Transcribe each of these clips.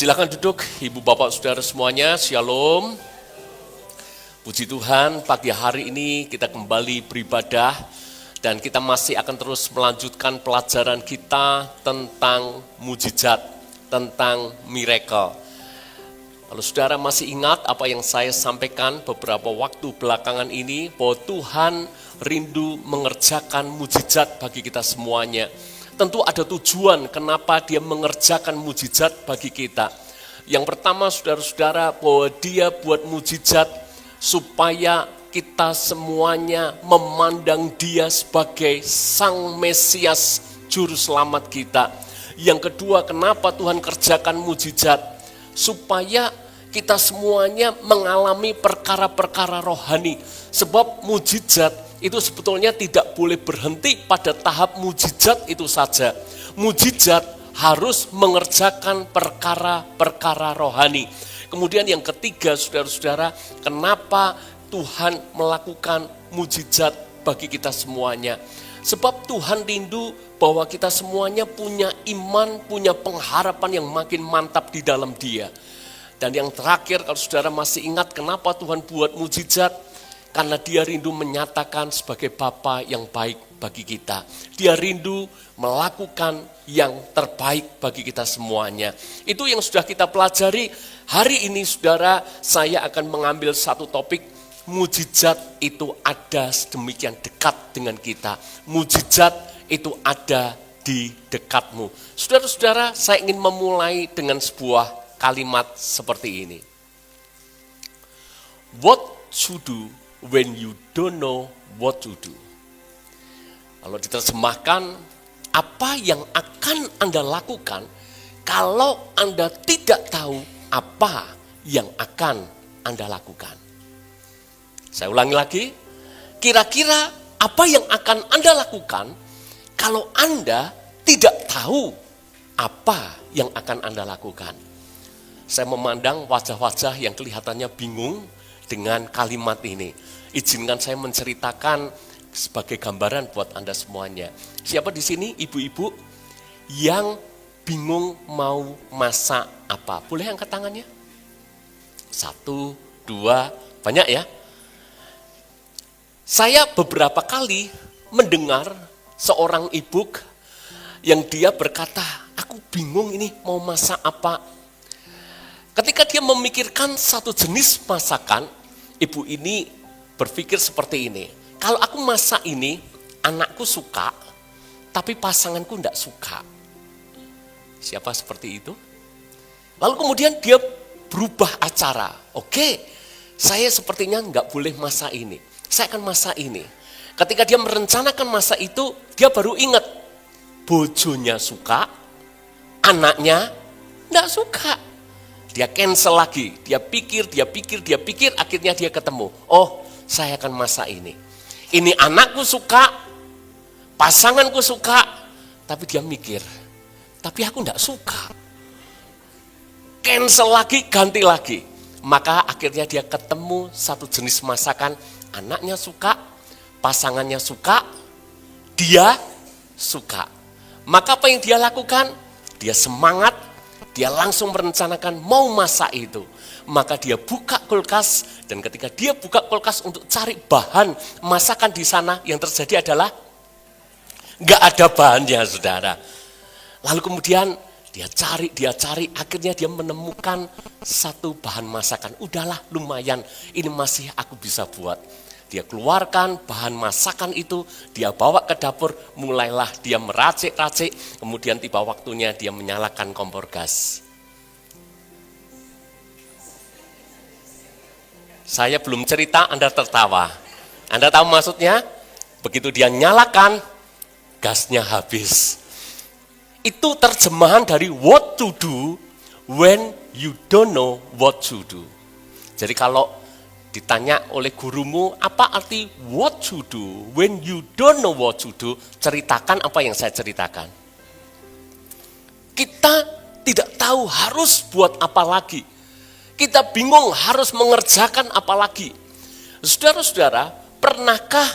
Silakan duduk, Ibu Bapak Saudara semuanya, Shalom. Puji Tuhan, pagi hari ini kita kembali beribadah dan kita masih akan terus melanjutkan pelajaran kita tentang mujizat, tentang miracle. Kalau saudara masih ingat apa yang saya sampaikan beberapa waktu belakangan ini, bahwa Tuhan rindu mengerjakan mujizat bagi kita semuanya. Tentu ada tujuan kenapa dia mengerjakan mujizat bagi kita. Yang pertama saudara-saudara, bahwa dia buat mujizat supaya kita semuanya memandang dia sebagai Sang Mesias, Juru Selamat kita. Yang kedua, kenapa Tuhan kerjakan mujizat? Supaya kita semuanya mengalami perkara-perkara rohani. Sebab mujizat itu sebetulnya tidak boleh berhenti pada tahap mujizat itu saja. Mujizat harus mengerjakan perkara-perkara rohani. Kemudian yang ketiga, saudara-saudara, kenapa Tuhan melakukan mujizat bagi kita semuanya? Sebab Tuhan rindu bahwa kita semuanya punya iman, punya pengharapan yang makin mantap di dalam Dia. Dan yang terakhir, kalau saudara masih ingat kenapa Tuhan buat mujizat? Karena dia rindu menyatakan sebagai Bapa yang baik bagi kita. Dia rindu melakukan yang terbaik bagi kita semuanya. Itu yang sudah kita pelajari. Hari ini saudara, saya akan mengambil satu topik. Mujizat itu ada sedemikian dekat dengan kita. Mujizat itu ada di dekatmu. Saudara-saudara, saya ingin memulai dengan sebuah kalimat seperti ini. What to do when you don't know what to do. Kalau diterjemahkan, apa yang akan Anda lakukan kalau Anda tidak tahu apa yang akan Anda lakukan. Saya ulangi lagi, kira-kira apa yang akan Anda lakukan kalau Anda tidak tahu apa yang akan Anda lakukan. Saya memandang wajah-wajah yang kelihatannya bingung dengan kalimat ini. Izinkan saya menceritakan sebagai gambaran buat Anda semuanya. Siapa di sini ibu-ibu yang bingung mau masak apa? Boleh angkat tangannya? 1, 2, banyak ya? Saya beberapa kali mendengar seorang ibu yang dia berkata, aku bingung ini mau masak apa. Ketika dia memikirkan satu jenis masakan, ibu ini berpikir seperti ini, kalau aku masak ini, anakku suka, tapi pasanganku tidak suka. Siapa seperti itu? Lalu kemudian dia berubah acara. Oke, saya sepertinya nggak boleh masak ini, saya akan masak ini. Ketika dia merencanakan masak itu, dia baru ingat, bojonya suka, anaknya tidak suka. Dia cancel lagi, dia pikir, akhirnya dia ketemu. Oh, saya akan masak ini. Ini anakku suka, pasanganku suka, tapi dia mikir, tapi aku enggak suka. Cancel lagi, ganti lagi. Maka akhirnya dia ketemu satu jenis masakan, anaknya suka, pasangannya suka, dia suka. Maka apa yang dia lakukan? Dia semangat, dia langsung merencanakan mau masak itu. Maka dia buka kulkas, dan ketika dia buka kulkas untuk cari bahan masakan di sana, yang terjadi adalah nggak ada bahannya, saudara. Lalu kemudian dia cari, akhirnya dia menemukan satu bahan masakan. Udahlah, lumayan, ini masih aku bisa buat. Dia keluarkan bahan masakan itu, dia bawa ke dapur, mulailah dia meracik-racik, kemudian tiba waktunya dia menyalakan kompor gas. Saya belum cerita, Anda tertawa. Anda tahu maksudnya? Begitu dia nyalakan, gasnya habis. Itu terjemahan dari what to do when you don't know what to do. Jadi kalau ditanya oleh gurumu, apa arti what to do when you don't know what to do, ceritakan apa yang saya ceritakan. Kita tidak tahu harus buat apa lagi. Kita bingung harus mengerjakan apa lagi. Saudara-saudara, pernahkah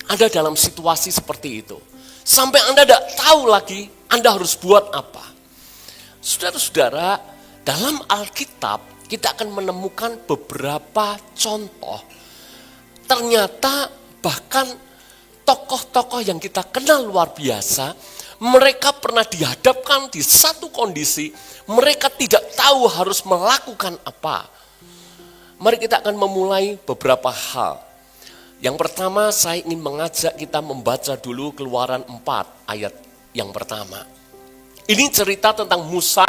Anda dalam situasi seperti itu? Sampai Anda tidak tahu lagi Anda harus buat apa. Saudara-saudara, Dalam Alkitab kita akan menemukan beberapa contoh. Ternyata bahkan tokoh-tokoh yang kita kenal luar biasa, mereka pernah dihadapkan di satu kondisi, mereka tidak tahu harus melakukan apa. Mari kita akan memulai beberapa hal. Yang pertama, saya ingin mengajak kita membaca dulu Keluaran 4 ayat yang pertama. Ini cerita tentang Musa,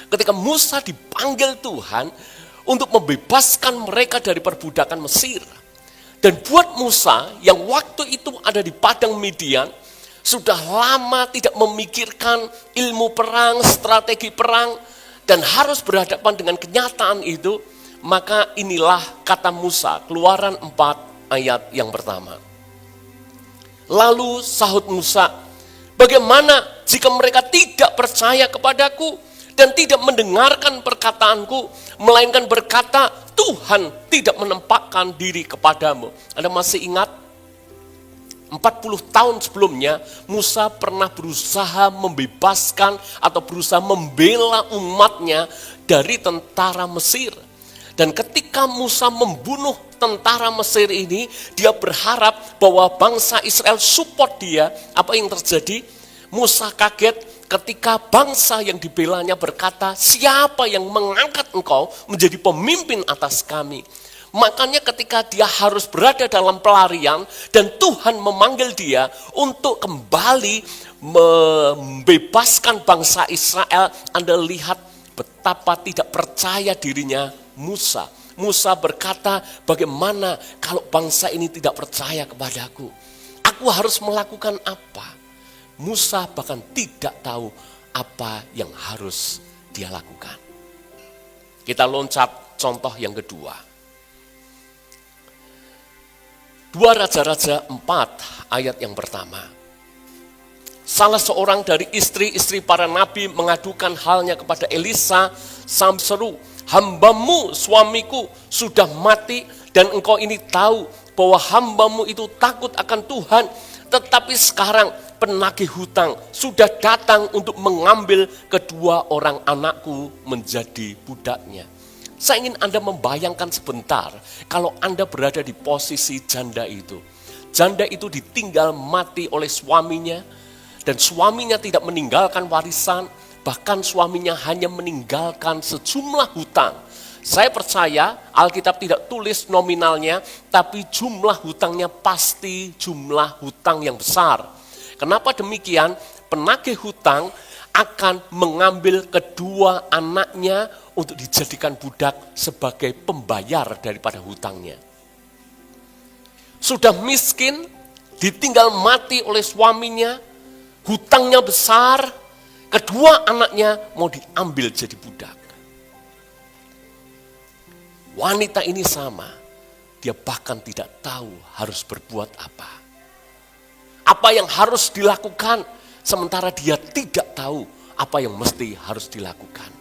ketika Musa dipanggil Tuhan untuk membebaskan mereka dari perbudakan Mesir. Dan buat Musa yang waktu itu ada di padang Midian, sudah lama tidak memikirkan ilmu perang, strategi perang, dan harus berhadapan dengan kenyataan itu, maka inilah kata Musa, Keluaran 4 ayat yang pertama. Lalu sahut Musa, bagaimana jika mereka tidak percaya kepadaku dan tidak mendengarkan perkataanku, melainkan berkata, Tuhan tidak menampakkan diri kepadamu. Anda masih ingat? 40 tahun sebelumnya, Musa pernah berusaha membebaskan atau berusaha membela umatnya dari tentara Mesir. Dan ketika Musa membunuh tentara Mesir ini, dia berharap bahwa bangsa Israel support dia. Apa yang terjadi? Musa kaget ketika bangsa yang dibelanya berkata, siapa yang mengangkat engkau menjadi pemimpin atas kami? Makanya ketika dia harus berada dalam pelarian dan Tuhan memanggil dia untuk kembali membebaskan bangsa Israel, Anda lihat betapa tidak percaya dirinya Musa. Musa berkata, bagaimana kalau bangsa ini tidak percaya kepadaku? Aku harus melakukan apa? Musa bahkan tidak tahu apa yang harus dia lakukan. Kita loncat contoh yang kedua. 2 Raja-Raja 4 ayat yang pertama. Salah seorang dari istri-istri para nabi mengadukan halnya kepada Elisa sambil seru, hambamu suamiku sudah mati dan engkau ini tahu bahwa hambamu itu takut akan Tuhan. Tetapi sekarang penagih hutang sudah datang untuk mengambil kedua orang anakku menjadi budaknya. Saya ingin Anda membayangkan sebentar kalau Anda berada di posisi janda itu. Janda itu ditinggal mati oleh suaminya dan suaminya tidak meninggalkan warisan, bahkan suaminya hanya meninggalkan sejumlah hutang. Saya percaya Alkitab tidak tulis nominalnya, tapi jumlah hutangnya pasti jumlah hutang yang besar. Kenapa demikian? Penagih hutang akan mengambil kedua anaknya untuk dijadikan budak sebagai pembayar daripada hutangnya. Sudah miskin, ditinggal mati oleh suaminya, hutangnya besar, kedua anaknya mau diambil jadi budak. Wanita ini sama, dia bahkan tidak tahu harus berbuat apa. Apa yang harus dilakukan, sementara dia tidak tahu apa yang mesti harus dilakukan.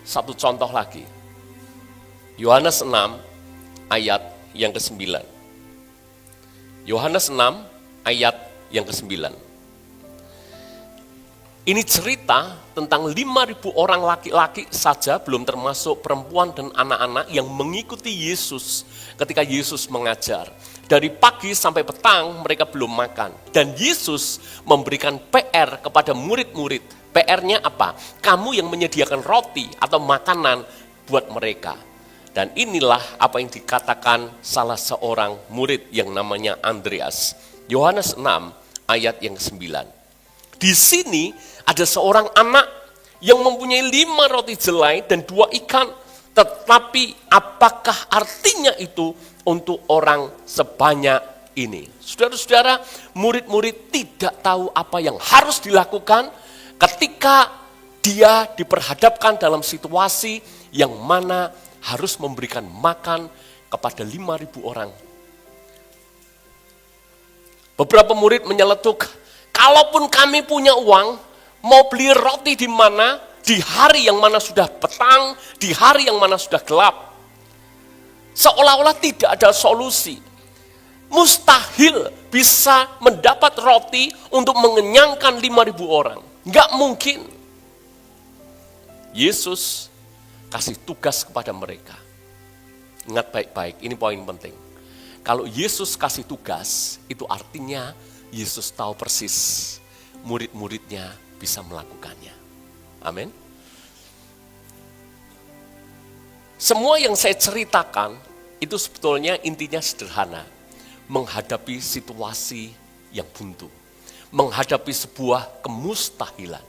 Satu contoh lagi, Yohanes 6 ayat yang ke-9. Yohanes 6 ayat yang ke-9. Ini cerita tentang 5.000 orang laki-laki saja, belum termasuk perempuan dan anak-anak yang mengikuti Yesus ketika Yesus mengajar. Dari pagi sampai petang mereka belum makan. Dan Yesus memberikan PR kepada murid-murid. PR-nya apa? Kamu yang menyediakan roti atau makanan buat mereka. Dan inilah apa yang dikatakan salah seorang murid yang namanya Andreas. Yohanes 6 ayat yang 9. Di sini ada seorang anak yang mempunyai 5 roti jelai dan 2 ikan. Tetapi apakah artinya itu untuk orang sebanyak ini? Saudara-saudara, murid-murid tidak tahu apa yang harus dilakukan ketika dia diperhadapkan dalam situasi yang mana harus memberikan makan kepada 5.000 orang. Beberapa murid menyeletuk, kalaupun kami punya uang, mau beli roti di mana? Di hari yang mana sudah petang, di hari yang mana sudah gelap. Seolah-olah tidak ada solusi. Mustahil bisa mendapat roti untuk mengenyangkan 5.000 orang. Enggak mungkin. Yesus kasih tugas kepada mereka. Ingat baik-baik, ini poin penting. Kalau Yesus kasih tugas, itu artinya Yesus tahu persis murid-muridnya bisa melakukannya. Amin. Semua yang saya ceritakan itu sebetulnya intinya sederhana. Menghadapi situasi yang buntu. Menghadapi sebuah kemustahilan.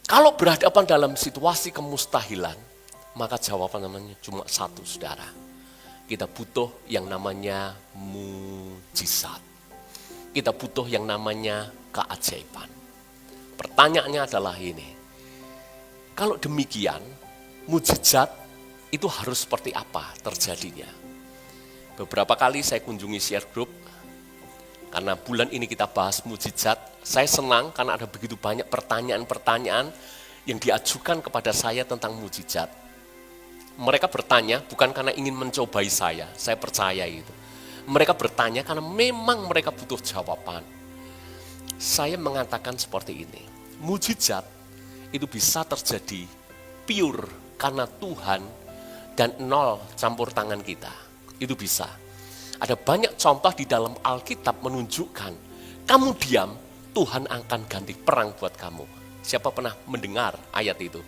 Kalau berhadapan dalam situasi kemustahilan, maka jawaban namanya cuma satu, saudara. Kita butuh yang namanya mujizat. Kita butuh yang namanya keajaiban. Pertanyaannya adalah ini. Kalau demikian, mujizat itu harus seperti apa terjadinya? Beberapa kali saya kunjungi share group, karena bulan ini kita bahas mujizat. Saya senang karena ada begitu banyak pertanyaan-pertanyaan yang diajukan kepada saya tentang mujizat. Mereka bertanya bukan karena ingin mencobai saya percaya itu. Mereka bertanya karena memang mereka butuh jawaban. Saya mengatakan seperti ini, mujizat itu bisa terjadi pure karena Tuhan dan nol campur tangan kita. Itu bisa. Ada banyak contoh di dalam Alkitab menunjukkan, kamu diam, Tuhan akan ganti perang buat kamu. Siapa pernah mendengar ayat itu?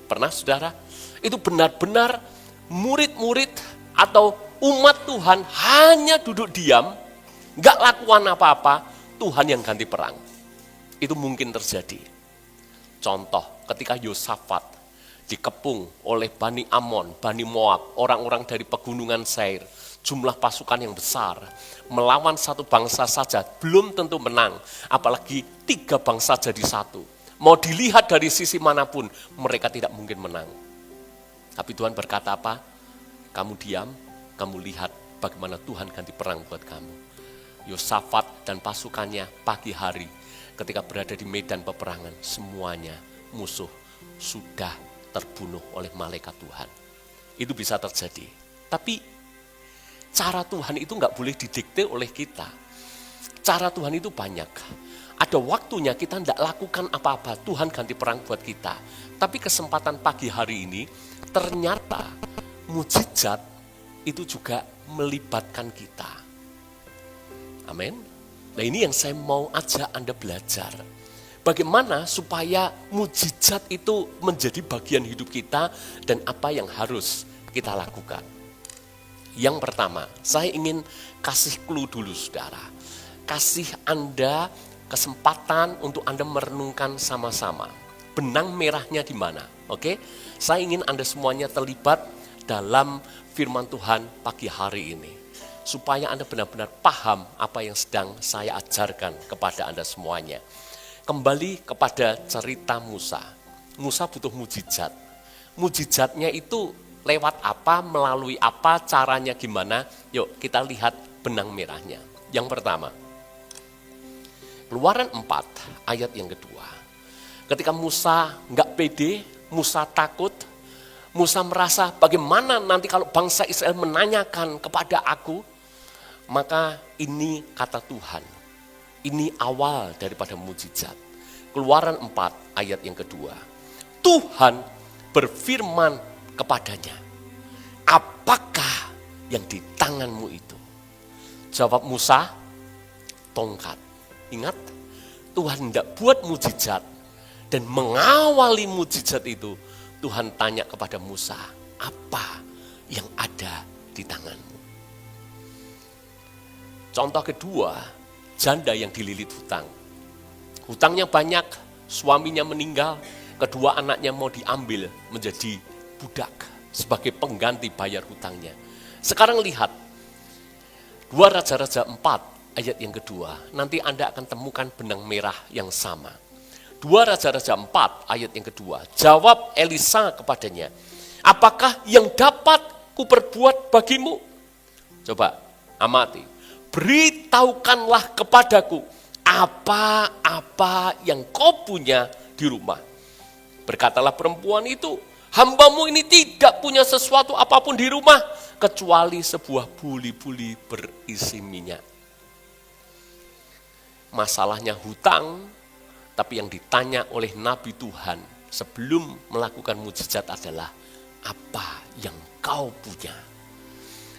Pernah, saudara? Itu benar-benar murid-murid atau umat Tuhan hanya duduk diam, gak lakukan apa-apa, Tuhan yang ganti perang. Itu mungkin terjadi. Contoh, ketika Yosafat dikepung oleh Bani Amon, Bani Moab, orang-orang dari pegunungan Seir, jumlah pasukan yang besar, melawan satu bangsa saja, belum tentu menang, apalagi 3 bangsa jadi satu. Mau dilihat dari sisi manapun, mereka tidak mungkin menang. Tapi Tuhan berkata apa? Kamu diam, kamu lihat bagaimana Tuhan ganti perang buat kamu. Yosafat dan pasukannya pagi hari, ketika berada di medan peperangan, semuanya musuh sudah terbunuh oleh malaikat Tuhan. Itu bisa terjadi. Tapi cara Tuhan itu nggak boleh didikte oleh kita. Cara Tuhan itu banyak. Ada waktunya kita tidak lakukan apa-apa, Tuhan ganti perang buat kita. Tapi kesempatan pagi hari ini, ternyata mujizat itu juga melibatkan kita. Amin. Nah ini yang saya mau ajak Anda belajar. Bagaimana supaya mujizat itu menjadi bagian hidup kita dan apa yang harus kita lakukan. Yang pertama, saya ingin kasih clue dulu, saudara. Kasih Anda kesempatan untuk Anda merenungkan sama-sama. Benang merahnya di mana? Oke? Saya ingin Anda semuanya terlibat dalam firman Tuhan pagi hari ini. Supaya Anda benar-benar paham apa yang sedang saya ajarkan kepada Anda semuanya. Kembali kepada cerita Musa. Musa butuh mujizat. Mujizatnya itu lewat apa, melalui apa, caranya gimana? Yuk kita lihat benang merahnya. Yang pertama, Keluaran 4 ayat yang kedua. Ketika Musa nggak pede, Musa takut, Musa merasa bagaimana nanti kalau bangsa Israel menanyakan kepada aku, maka ini kata Tuhan. Ini awal daripada mujizat. Keluaran 4 ayat yang kedua. Tuhan berfirman kepadanya, apakah yang di tanganmu itu? Jawab Musa, tongkat. Ingat, Tuhan tidak buat mujizat dan mengawali mujizat itu. Tuhan tanya kepada Musa, apa yang ada di tanganmu? Contoh kedua, janda yang dililit hutang. Hutangnya banyak, suaminya meninggal, kedua anaknya mau diambil menjadi budak sebagai pengganti bayar hutangnya. Sekarang lihat, 2 Raja-Raja 4 ayat yang kedua, nanti Anda akan temukan benang merah yang sama. 2 Raja-Raja 4 ayat yang kedua, jawab Elisa kepadanya, apakah yang dapat kuperbuat bagimu? Coba amati, beritahukanlah kepadaku apa-apa yang kau punya di rumah. Berkatalah perempuan itu, hambamu ini tidak punya sesuatu apapun di rumah, kecuali sebuah buli-buli berisi minyak. Masalahnya hutang, tapi yang ditanya oleh Nabi Tuhan, sebelum melakukan mujizat adalah apa yang kau punya.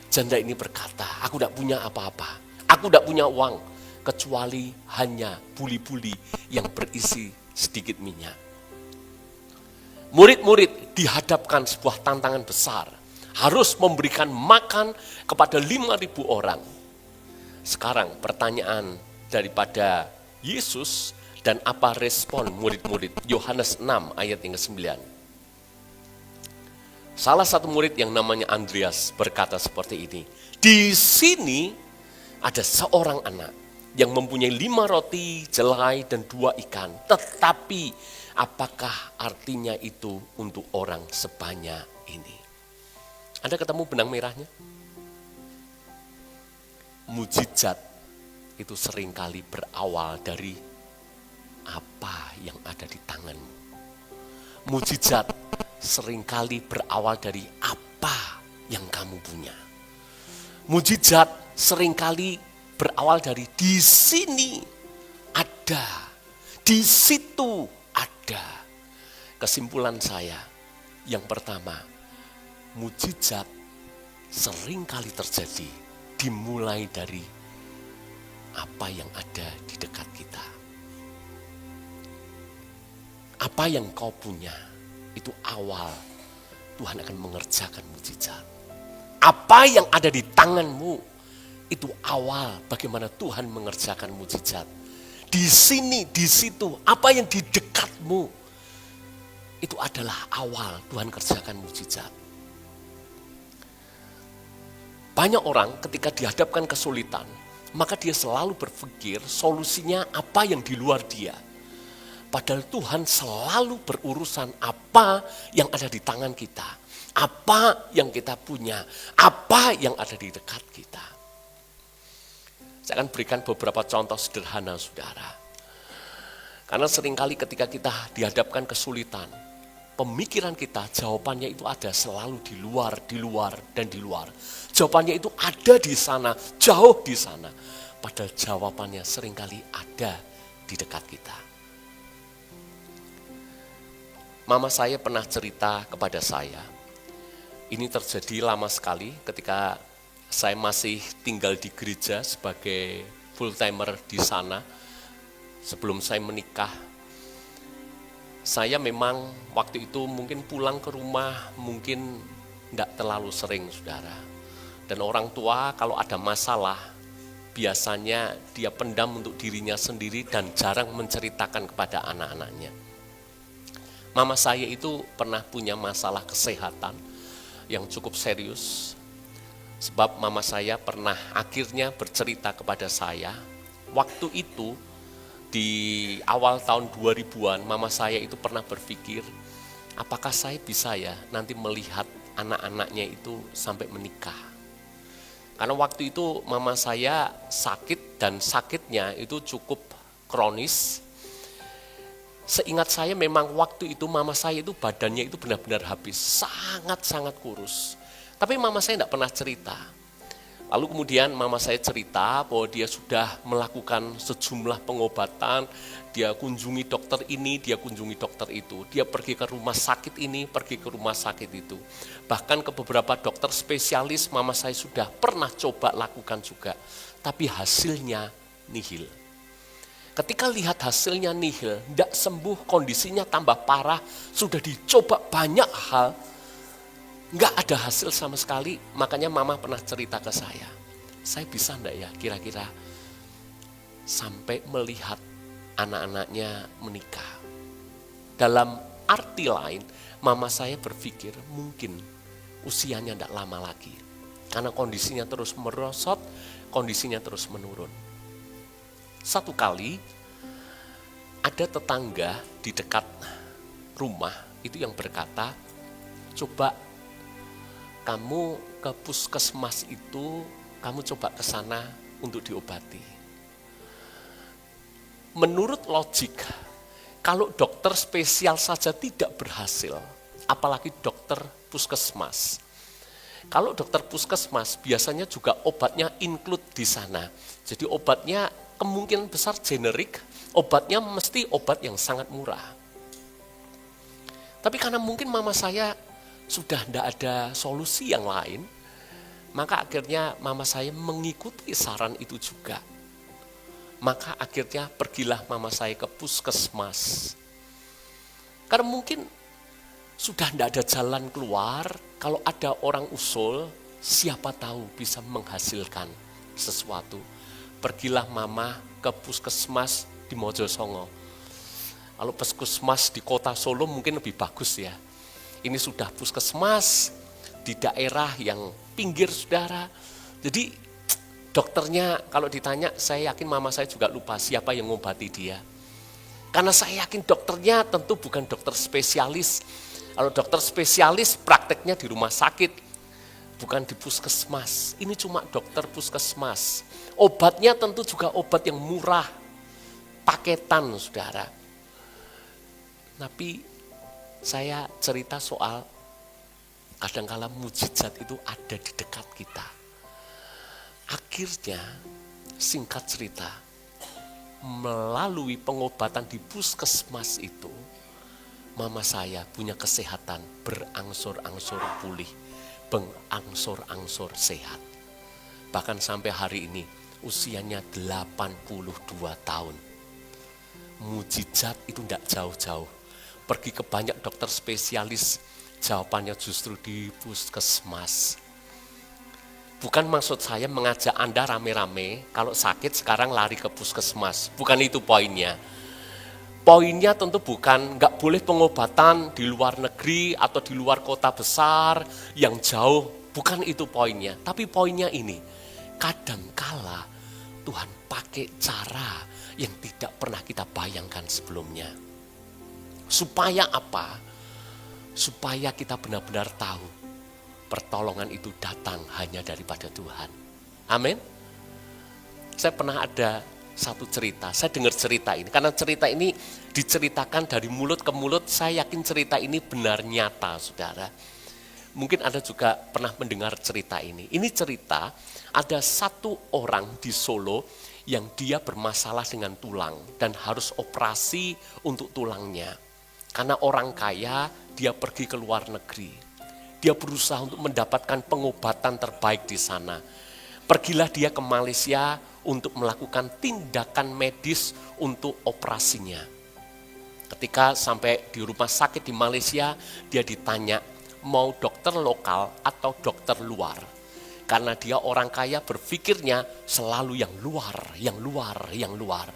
Janda ini berkata, aku tidak punya apa-apa, aku tidak punya uang, kecuali hanya buli-buli yang berisi sedikit minyak. Murid-murid dihadapkan sebuah tantangan besar, harus memberikan makan kepada 5.000 orang. Sekarang pertanyaan daripada Yesus dan apa respon murid-murid. Yohanes 6 ayat yang ke-9. Salah satu murid yang namanya Andreas berkata seperti ini, di sini ada seorang anak yang mempunyai 5 roti, jelai, dan 2 ikan. Tetapi apakah artinya itu untuk orang sebanyak ini? Anda ketemu benang merahnya? Mujizat itu seringkali berawal dari apa yang ada di tanganmu. Mujizat seringkali berawal dari apa yang kamu punya. Mujizat seringkali berawal dari di sini ada, di situ ada. Kesimpulan saya, yang pertama, mujizat seringkali terjadi dimulai dari apa yang ada di dekat kita. Apa yang kau punya, itu awal Tuhan akan mengerjakan mujizat. Apa yang ada di tanganmu, itu awal bagaimana Tuhan mengerjakan mujizat. Di sini, di situ, apa yang di dekatmu, itu adalah awal Tuhan kerjakan mujizat. Banyak orang ketika dihadapkan kesulitan, maka dia selalu berpikir solusinya apa yang di luar dia. Padahal Tuhan selalu berurusan apa yang ada di tangan kita, apa yang kita punya, apa yang ada di dekat kita. Saya akan berikan beberapa contoh sederhana, saudara. Karena seringkali ketika kita dihadapkan kesulitan, pemikiran kita jawabannya itu ada selalu di luar, dan di luar. Jawabannya itu ada di sana, jauh di sana. Padahal jawabannya seringkali ada di dekat kita. Mama saya pernah cerita kepada saya, ini terjadi lama sekali ketika saya masih tinggal di gereja sebagai full timer di sana. Sebelum saya menikah, saya memang waktu itu mungkin pulang ke rumah mungkin tidak terlalu sering, saudara. Dan orang tua kalau ada masalah, biasanya dia pendam untuk dirinya sendiri dan jarang menceritakan kepada anak-anaknya. Mama saya itu pernah punya masalah kesehatan yang cukup serius. Sebab mama saya pernah akhirnya bercerita kepada saya, waktu itu di awal tahun 2000-an, mama saya itu pernah berpikir, apakah saya bisa ya nanti melihat anak-anaknya itu sampai menikah. Karena waktu itu mama saya sakit dan sakitnya itu cukup kronis. Seingat saya memang waktu itu mama saya itu badannya itu benar-benar habis, sangat-sangat kurus. Tapi mama saya tidak pernah cerita. Lalu kemudian mama saya cerita bahwa dia sudah melakukan sejumlah pengobatan, dia kunjungi dokter ini, dia kunjungi dokter itu. Dia pergi ke rumah sakit ini, pergi ke rumah sakit itu. Bahkan ke beberapa dokter spesialis mama saya sudah pernah coba lakukan juga. Tapi hasilnya nihil. Ketika lihat hasilnya nihil, tidak sembuh, kondisinya tambah parah, sudah dicoba banyak hal, nggak ada hasil sama sekali. Makanya mama pernah cerita ke saya bisa enggak ya kira-kira sampai melihat anak-anaknya menikah. Dalam arti lain, mama saya berpikir mungkin usianya enggak lama lagi. Karena kondisinya terus merosot, kondisinya terus menurun. Satu kali ada tetangga di dekat rumah itu yang berkata, coba kamu ke puskesmas itu, kamu coba ke sana untuk diobati. Menurut logik, kalau dokter spesial saja tidak berhasil, apalagi dokter puskesmas. Kalau dokter puskesmas biasanya juga obatnya include di sana. Jadi obatnya kemungkinan besar generik, obatnya mesti obat yang sangat murah. Tapi karena mungkin mama saya sudah tidak ada solusi yang lain, maka akhirnya mama saya mengikuti saran itu juga. Maka akhirnya pergilah mama saya ke puskesmas. Karena mungkin sudah tidak ada jalan keluar, kalau ada orang usul, siapa tahu bisa menghasilkan sesuatu. Pergilah mama ke puskesmas di Mojosongo. Kalau puskesmas di kota Solo mungkin lebih bagus ya. Ini sudah puskesmas di daerah yang pinggir saudara. Jadi dokternya kalau ditanya, saya yakin mama saya juga lupa siapa yang ngobati dia. Karena saya yakin dokternya tentu bukan dokter spesialis. Kalau dokter spesialis prakteknya di rumah sakit, bukan di puskesmas. Ini cuma dokter puskesmas. Obatnya tentu juga obat yang murah, paketan saudara. Tapi saya cerita soal kadangkala mujizat itu ada di dekat kita. Akhirnya, singkat cerita, melalui pengobatan di puskesmas itu, mama saya punya kesehatan berangsur-angsur pulih, berangsur-angsur sehat. Bahkan sampai hari ini, usianya 82 tahun. Mujizat itu tidak jauh-jauh. Pergi ke banyak dokter spesialis, jawabannya justru di puskesmas. Bukan maksud saya mengajak Anda rame-rame, kalau sakit sekarang lari ke puskesmas. Bukan itu poinnya. Poinnya tentu bukan nggak boleh pengobatan di luar negeri atau di luar kota besar yang jauh. Bukan itu poinnya. Tapi poinnya ini, kadangkala Tuhan pakai cara yang tidak pernah kita bayangkan sebelumnya. Supaya apa? Supaya kita benar-benar tahu pertolongan itu datang hanya daripada Tuhan. Amin. Saya pernah ada satu cerita, saya dengar cerita ini. Karena cerita ini diceritakan dari mulut ke mulut, saya yakin cerita ini benar nyata, saudara. Mungkin Anda juga pernah mendengar cerita ini. Ini cerita ada satu orang di Solo yang dia bermasalah dengan tulang dan harus operasi untuk tulangnya. Karena orang kaya, dia pergi ke luar negeri. Dia berusaha untuk mendapatkan pengobatan terbaik di sana. Pergilah dia ke Malaysia untuk melakukan tindakan medis untuk operasinya. Ketika sampai di rumah sakit di Malaysia, dia ditanya mau dokter lokal atau dokter luar. Karena dia orang kaya berpikirnya selalu yang luar, yang luar, yang luar.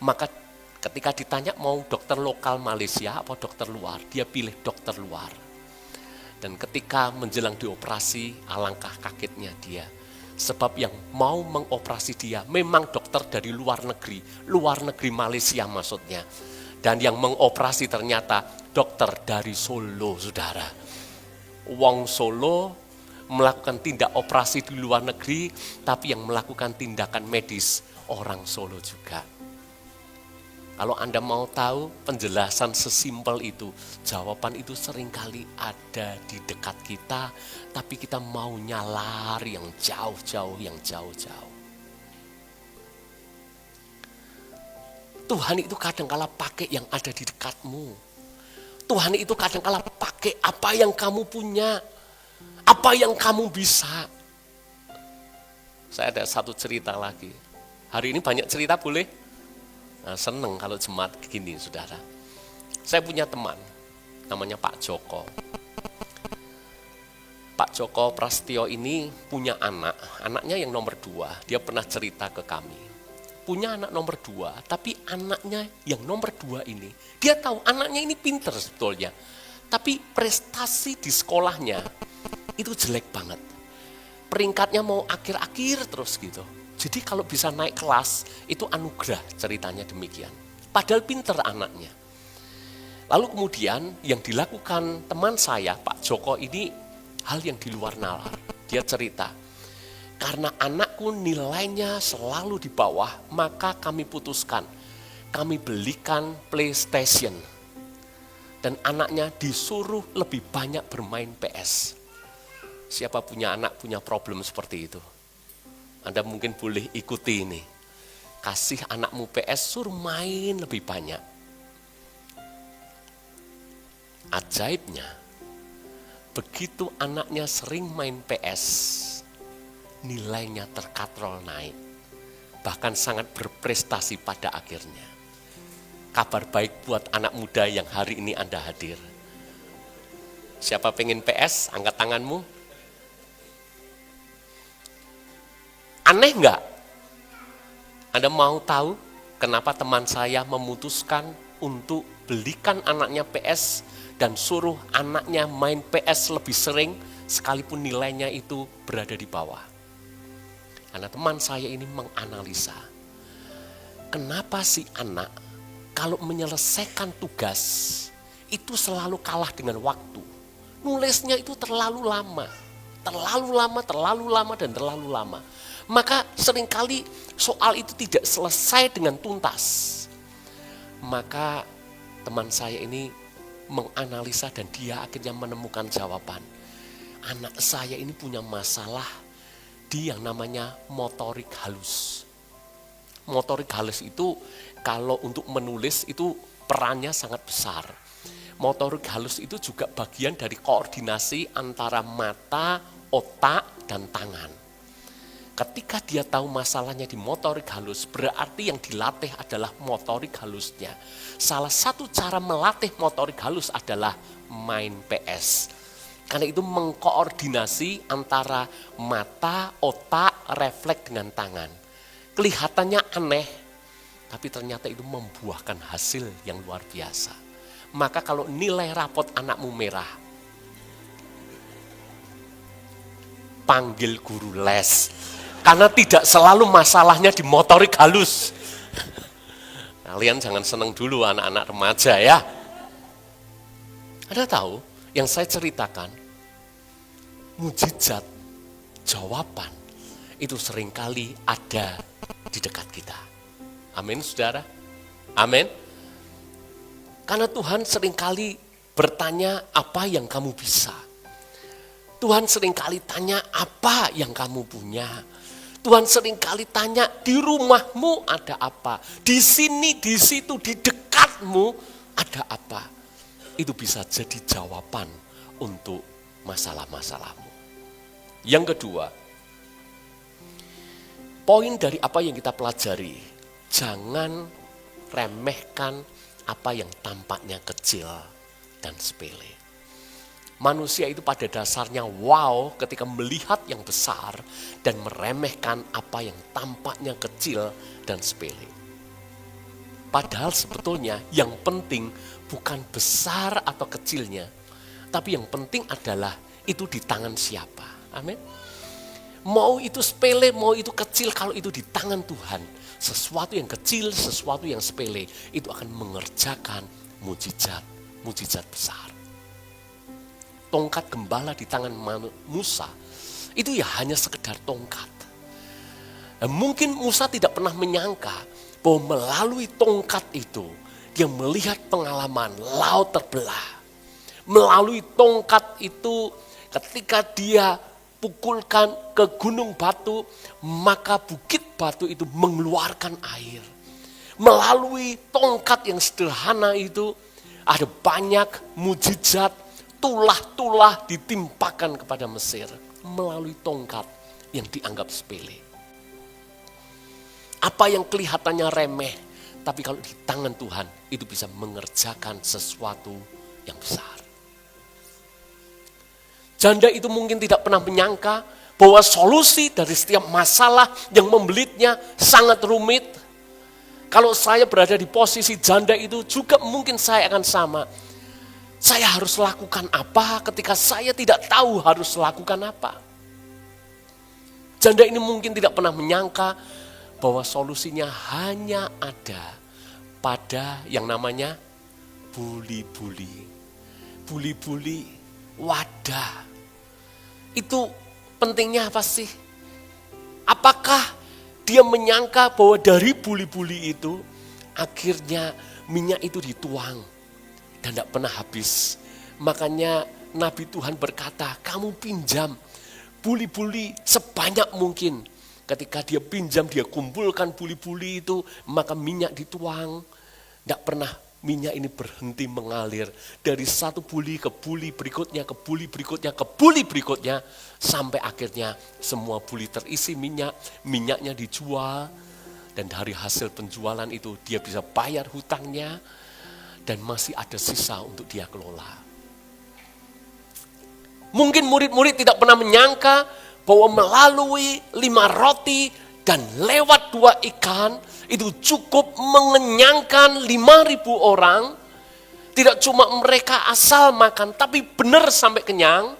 Maka ketika ditanya mau dokter lokal Malaysia atau dokter luar, dia pilih dokter luar. Dan ketika menjelang dioperasi, alangkah kagetnya dia. Sebab yang mau mengoperasi dia memang dokter dari luar negeri Malaysia maksudnya. Dan yang mengoperasi ternyata dokter dari Solo, saudara. Wong Solo melakukan tindak operasi di luar negeri, tapi yang melakukan tindakan medis orang Solo juga. Kalau Anda mau tahu penjelasan sesimpel itu, jawaban itu seringkali ada di dekat kita, tapi kita maunya lari yang jauh-jauh, yang jauh-jauh. Tuhan itu kadang-kala pakai yang ada di dekatmu. Tuhan itu kadang-kala pakai apa yang kamu punya, apa yang kamu bisa. Saya ada satu cerita lagi. Hari ini banyak cerita boleh? Nah, seneng kalau jemaat gini, saudara. Saya punya teman, namanya Pak Joko. Pak Joko Prasetyo ini punya anak, anaknya yang nomor 2. Dia pernah cerita ke kami. Punya anak nomor 2, tapi anaknya yang nomor 2 ini, dia tahu anaknya ini pinter sebetulnya. Tapi prestasi di sekolahnya itu jelek banget. Peringkatnya mau akhir-akhir terus gitu. Jadi kalau bisa naik kelas, itu anugerah, ceritanya demikian. Padahal pinter anaknya. Lalu kemudian yang dilakukan teman saya, Pak Joko ini, hal yang di luar nalar. Dia cerita, karena anakku nilainya selalu di bawah, maka kami putuskan, kami belikan PlayStation. Dan anaknya disuruh lebih banyak bermain PS. Siapa punya anak punya problem seperti itu? Anda mungkin boleh ikuti ini. Kasih anakmu PS, suruh main lebih banyak. Ajaibnya, begitu anaknya sering main PS, nilainya terkatrol naik. Bahkan sangat berprestasi pada akhirnya. Kabar baik buat anak muda yang hari ini Anda hadir. Siapa pengen PS? Angkat tanganmu. Aneh enggak? Anda mau tahu kenapa teman saya memutuskan untuk belikan anaknya PS dan suruh anaknya main PS lebih sering sekalipun nilainya itu berada di bawah? Karena teman saya ini menganalisa, kenapa si anak kalau menyelesaikan tugas itu selalu kalah dengan waktu. Nulisnya itu terlalu lama, dan terlalu lama. Maka seringkali soal itu tidak selesai dengan tuntas. Maka teman saya ini menganalisa dan dia akhirnya menemukan jawaban. Anak saya ini punya masalah di yang namanya motorik halus. Motorik halus itu kalau untuk menulis itu perannya sangat besar. Motorik halus itu juga bagian dari koordinasi antara mata, otak, dan tangan. Ketika dia tahu masalahnya di motorik halus, berarti yang dilatih adalah motorik halusnya. Salah satu cara melatih motorik halus adalah main PS. Karena itu mengkoordinasi antara mata, otak, refleks dengan tangan. Kelihatannya aneh, tapi ternyata itu membuahkan hasil yang luar biasa. Maka kalau nilai rapot anakmu merah, panggil guru les. Karena tidak selalu masalahnya di motorik halus. Kalian jangan senang dulu anak-anak remaja ya. Anda tahu yang saya ceritakan, mujizat jawaban itu seringkali ada di dekat kita. Amin saudara? Amin. Karena Tuhan seringkali bertanya apa yang kamu bisa. Tuhan seringkali tanya apa yang kamu punya. Tuhan seringkali tanya di rumahmu ada apa. Di sini, di situ, di dekatmu ada apa. Itu bisa jadi jawaban untuk masalah-masalahmu. Yang kedua, poin dari apa yang kita pelajari, jangan remehkan apa yang tampaknya kecil dan sepele. Manusia itu pada dasarnya wow ketika melihat yang besar dan meremehkan apa yang tampaknya kecil dan sepele. Padahal sebetulnya yang penting bukan besar atau kecilnya, tapi yang penting adalah itu di tangan siapa. Amin. Mau itu sepele, mau itu kecil, kalau itu di tangan Tuhan, sesuatu yang kecil, sesuatu yang sepele, itu akan mengerjakan mujizat besar. Tongkat gembala di tangan Musa, itu ya hanya sekedar tongkat. Mungkin Musa tidak pernah menyangka bahwa melalui tongkat itu, dia melihat pengalaman laut terbelah. Melalui tongkat itu, ketika dia pukulkan ke gunung batu, maka bukit batu itu mengeluarkan air. Melalui tongkat yang sederhana itu, ada banyak mujizat, tulah-tulah ditimpakan kepada Mesir. Melalui tongkat yang dianggap sepele. Apa yang kelihatannya remeh, tapi kalau di tangan Tuhan, itu bisa mengerjakan sesuatu yang besar. Janda itu mungkin tidak pernah menyangka bahwa solusi dari setiap masalah yang membelitnya sangat rumit. Kalau saya berada di posisi janda itu juga mungkin saya akan sama. Saya harus lakukan apa ketika saya tidak tahu harus lakukan apa. Janda ini mungkin tidak pernah menyangka bahwa solusinya hanya ada pada yang namanya buli-buli. Buli-buli wadah. Itu pentingnya apa sih? Apakah dia menyangka bahwa dari buli-buli itu akhirnya minyak itu dituang dan tidak pernah habis. Makanya Nabi Tuhan berkata, kamu pinjam buli-buli sebanyak mungkin. Ketika dia pinjam, dia kumpulkan buli-buli itu, maka minyak dituang. Tidak pernah minyak ini berhenti mengalir dari satu buli ke buli berikutnya, ke buli berikutnya, ke buli berikutnya, sampai akhirnya semua buli terisi minyak, minyaknya dijual, dan dari hasil penjualan itu dia bisa bayar hutangnya, dan masih ada sisa untuk dia kelola. Mungkin murid-murid tidak pernah menyangka bahwa melalui 5 roti dan lewat 2 ikan, itu cukup mengenyangkan 5.000 orang. Tidak cuma mereka asal makan, tapi benar sampai kenyang.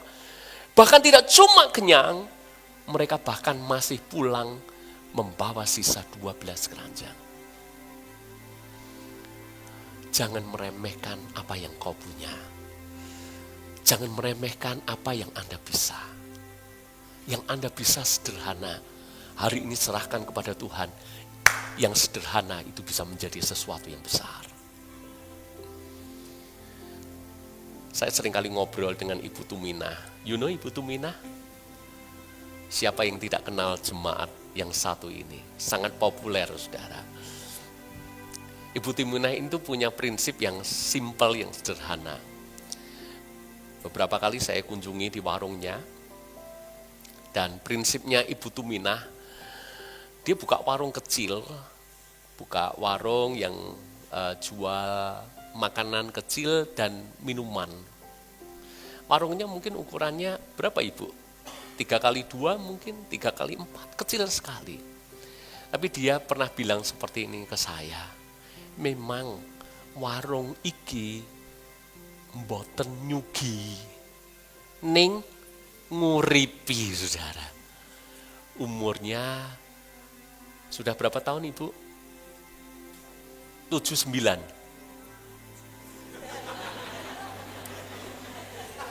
Bahkan tidak cuma kenyang, mereka bahkan masih pulang membawa sisa 12 keranjang. Jangan meremehkan apa yang kau punya. Jangan meremehkan apa yang Anda bisa. Yang Anda bisa sederhana. Hari ini serahkan kepada Tuhan. Yang sederhana itu bisa menjadi sesuatu yang besar. Saya seringkali ngobrol dengan Ibu Tumina. You know Ibu Tumina? Siapa yang tidak kenal jemaat yang satu ini? Sangat populer, saudara. Ibu Tumina itu punya prinsip yang simpel, yang sederhana. Beberapa kali saya kunjungi di warungnya. Dan prinsipnya Ibu Tumina, dia buka warung kecil, buka warung yang jual makanan kecil dan minuman. Warungnya mungkin ukurannya berapa Ibu? 3x2 mungkin, 3x4, kecil sekali. Tapi dia pernah bilang seperti ini ke saya, memang warung iki mboten nyugi, ning nguripi, saudara. Umurnya sudah berapa tahun Ibu? 79.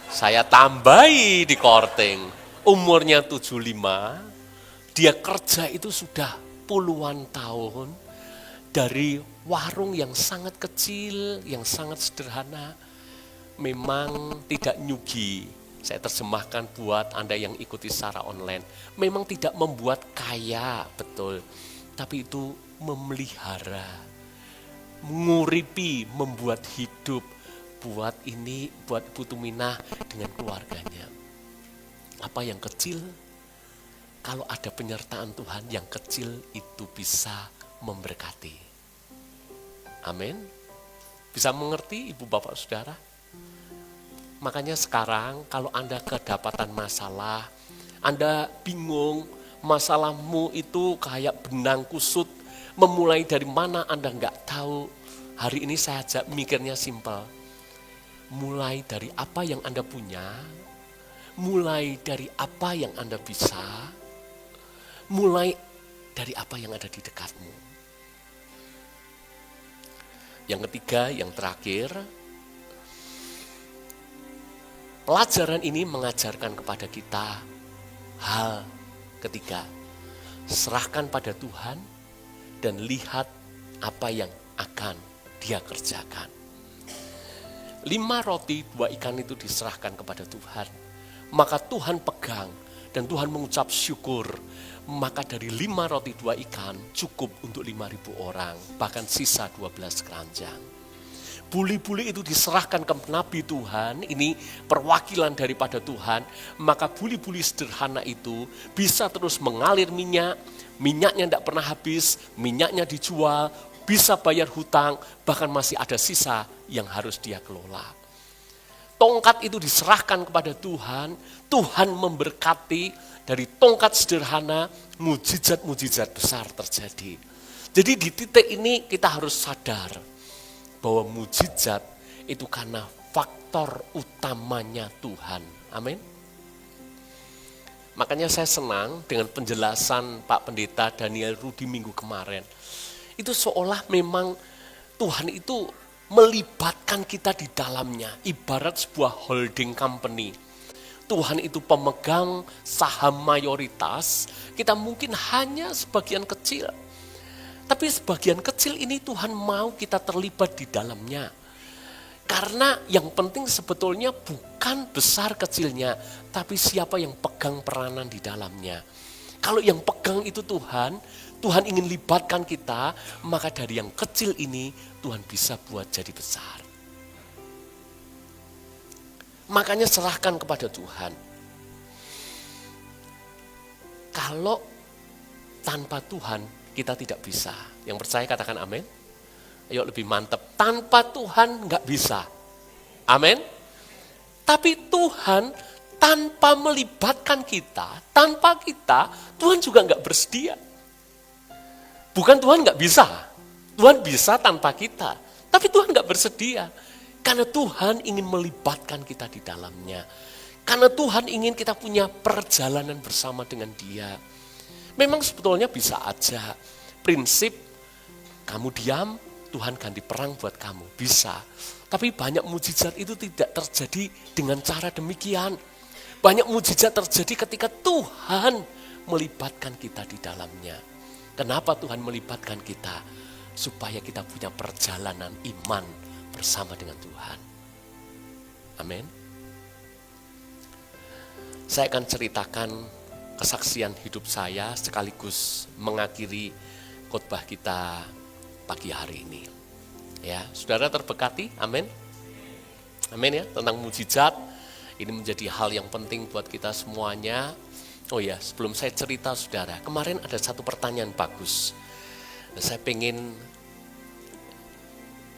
Saya tambahi di korting, umurnya 75, dia kerja itu sudah puluhan tahun, dari warung yang sangat kecil, yang sangat sederhana, memang tidak nyugi. Saya terjemahkan buat Anda yang ikuti secara online. Memang tidak membuat kaya, betul. Tapi itu memelihara, menguripi, membuat hidup. Buat ini, buat Ibu Tumina dengan keluarganya. Apa yang kecil, kalau ada penyertaan Tuhan, yang kecil itu bisa memberkati. Amin. Bisa mengerti Ibu Bapak Saudara? Makanya sekarang kalau Anda kedapatan masalah, Anda bingung, masalahmu itu kayak benang kusut, memulai dari mana Anda nggak tahu. Hari ini saya ajak mikirnya simpel. Mulai dari apa yang Anda punya, mulai dari apa yang Anda bisa, mulai dari apa yang ada di dekatmu. Yang ketiga, yang terakhir, pelajaran ini mengajarkan kepada kita hal ketiga. Serahkan pada Tuhan dan lihat apa yang akan Dia kerjakan. 5 roti 2 ikan itu diserahkan kepada Tuhan. Maka Tuhan pegang dan Tuhan mengucap syukur. Maka dari 5 roti 2 ikan cukup untuk 5.000 orang. Bahkan sisa 12 keranjang. Buli-buli itu diserahkan ke Nabi Tuhan, ini perwakilan daripada Tuhan, maka buli-buli sederhana itu bisa terus mengalir minyak, minyaknya tidak pernah habis, minyaknya dijual, bisa bayar hutang, bahkan masih ada sisa yang harus dia kelola. Tongkat itu diserahkan kepada Tuhan, Tuhan memberkati, dari tongkat sederhana, mujizat-mujizat besar terjadi. Jadi di titik ini kita harus sadar, bahwa mujizat itu karena faktor utamanya Tuhan. Amin. Makanya saya senang dengan penjelasan Pak Pendeta Daniel Rudi minggu kemarin. Itu seolah memang Tuhan itu melibatkan kita di dalamnya. Ibarat sebuah holding company. Tuhan itu pemegang saham mayoritas. Kita mungkin hanya sebagian kecil. Tapi sebagian kecil ini Tuhan mau kita terlibat di dalamnya. Karena yang penting sebetulnya bukan besar kecilnya, tapi siapa yang pegang peranan di dalamnya. Kalau yang pegang itu Tuhan, Tuhan ingin libatkan kita, maka dari yang kecil ini Tuhan bisa buat jadi besar. Makanya serahkan kepada Tuhan. Kalau tanpa Tuhan kita tidak bisa. Yang percaya katakan amin. Ayo lebih mantap. Tanpa Tuhan nggak bisa. Amin. Tapi Tuhan tanpa melibatkan kita, tanpa kita, Tuhan juga nggak bersedia. Bukan Tuhan nggak bisa, Tuhan bisa tanpa kita. Tapi Tuhan nggak bersedia, karena Tuhan ingin melibatkan kita di dalamnya. Karena Tuhan ingin kita punya perjalanan bersama dengan Dia. Memang sebetulnya bisa aja, prinsip kamu diam, Tuhan ganti perang buat kamu, bisa. Tapi banyak mujizat itu tidak terjadi dengan cara demikian. Banyak mujizat terjadi ketika Tuhan melibatkan kita di dalamnya. Kenapa Tuhan melibatkan kita? Supaya kita punya perjalanan iman bersama dengan Tuhan. Amin. Saya akan ceritakan kesaksian hidup saya sekaligus mengakhiri khotbah kita pagi hari ini. Ya, saudara terberkati, amin. Amin ya, tentang mujizat. Ini menjadi hal yang penting buat kita semuanya. Oh ya, sebelum saya cerita saudara, kemarin ada satu pertanyaan bagus. Saya pengen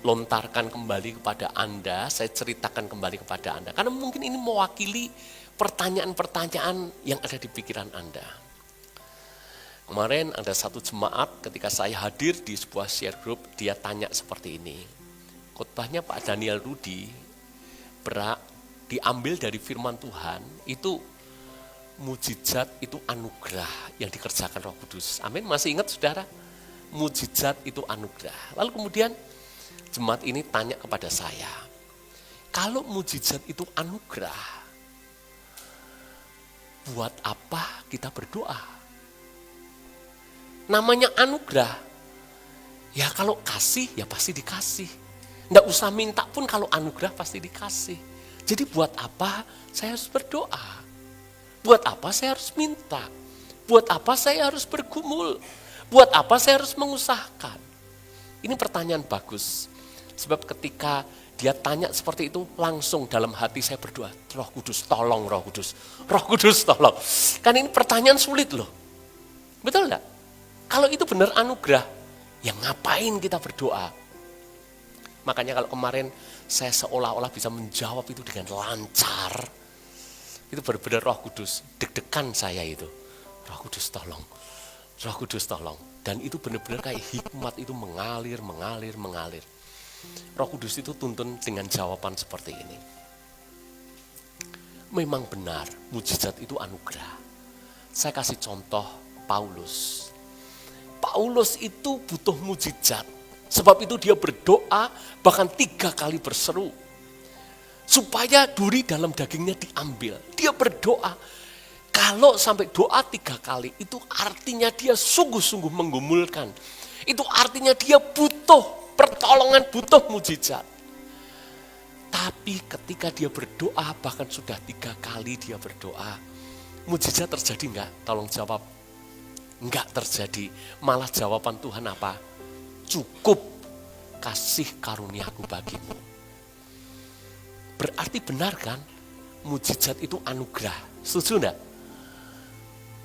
lontarkan kembali kepada Anda, saya ceritakan kembali kepada Anda. Karena mungkin ini mewakili pertanyaan-pertanyaan yang ada di pikiran Anda. Kemarin ada satu jemaat ketika saya hadir di sebuah share group, dia tanya seperti ini. Khotbahnya Pak Daniel Rudi diambil dari firman Tuhan, itu mujizat itu anugerah yang dikerjakan Roh Kudus. Amin, masih ingat saudara? Mujizat itu anugerah. Lalu kemudian jemaat ini tanya kepada saya, kalau mujizat itu anugerah, buat apa kita berdoa? Namanya anugerah, ya kalau kasih ya pasti dikasih. Nggak usah minta pun kalau anugerah pasti dikasih. Jadi buat apa saya harus berdoa? Buat apa saya harus minta? Buat apa saya harus bergumul? Buat apa saya harus mengusahakan? Ini pertanyaan bagus. Sebab ketika dia tanya seperti itu, langsung dalam hati saya berdoa, Roh Kudus tolong, Roh Kudus. Roh Kudus tolong. Kan ini pertanyaan sulit loh. Betul enggak? Kalau itu benar anugerah, ya ngapain kita berdoa? Makanya kalau kemarin saya seolah-olah bisa menjawab itu dengan lancar. Itu benar-benar Roh Kudus, deg-degan saya itu. Roh Kudus tolong, Roh Kudus tolong. Dan itu benar-benar kayak hikmat itu mengalir. Roh Kudus itu tuntun dengan jawaban seperti ini. Memang benar, mujizat itu anugerah. Saya kasih contoh Paulus. Paulus itu butuh mujizat. Sebab itu dia berdoa bahkan 3 kali berseru. Supaya duri dalam dagingnya diambil. Dia berdoa. Kalau sampai doa 3 kali itu artinya dia sungguh-sungguh menggumulkan. Itu artinya dia butuh pertolongan, butuh mujizat. Tapi ketika dia berdoa bahkan sudah 3 kali dia berdoa. Mujizat terjadi enggak? Tolong jawab. Enggak terjadi. Malah jawaban Tuhan apa? Cukup kasih karuniaku bagimu. Berarti benar kan? Mujizat itu anugerah. Setuju enggak?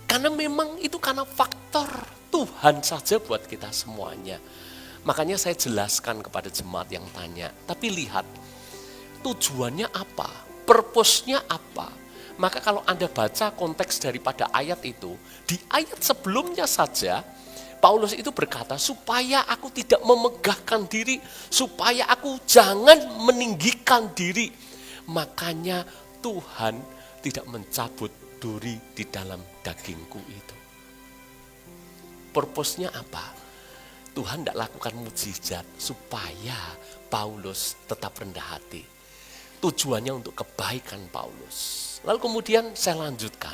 Karena memang itu karena faktor Tuhan saja buat kita semuanya. Makanya saya jelaskan kepada jemaat yang tanya. Tapi lihat, tujuannya apa? Purpose-nya apa? Maka kalau Anda baca konteks daripada ayat itu, di ayat sebelumnya saja, Paulus itu berkata, supaya aku tidak memegahkan diri, supaya aku jangan meninggikan diri. Makanya Tuhan tidak mencabut duri di dalam dagingku itu. Purpose-nya apa? Tuhan tidak lakukan mujizat supaya Paulus tetap rendah hati. Tujuannya untuk kebaikan Paulus. Lalu kemudian saya lanjutkan.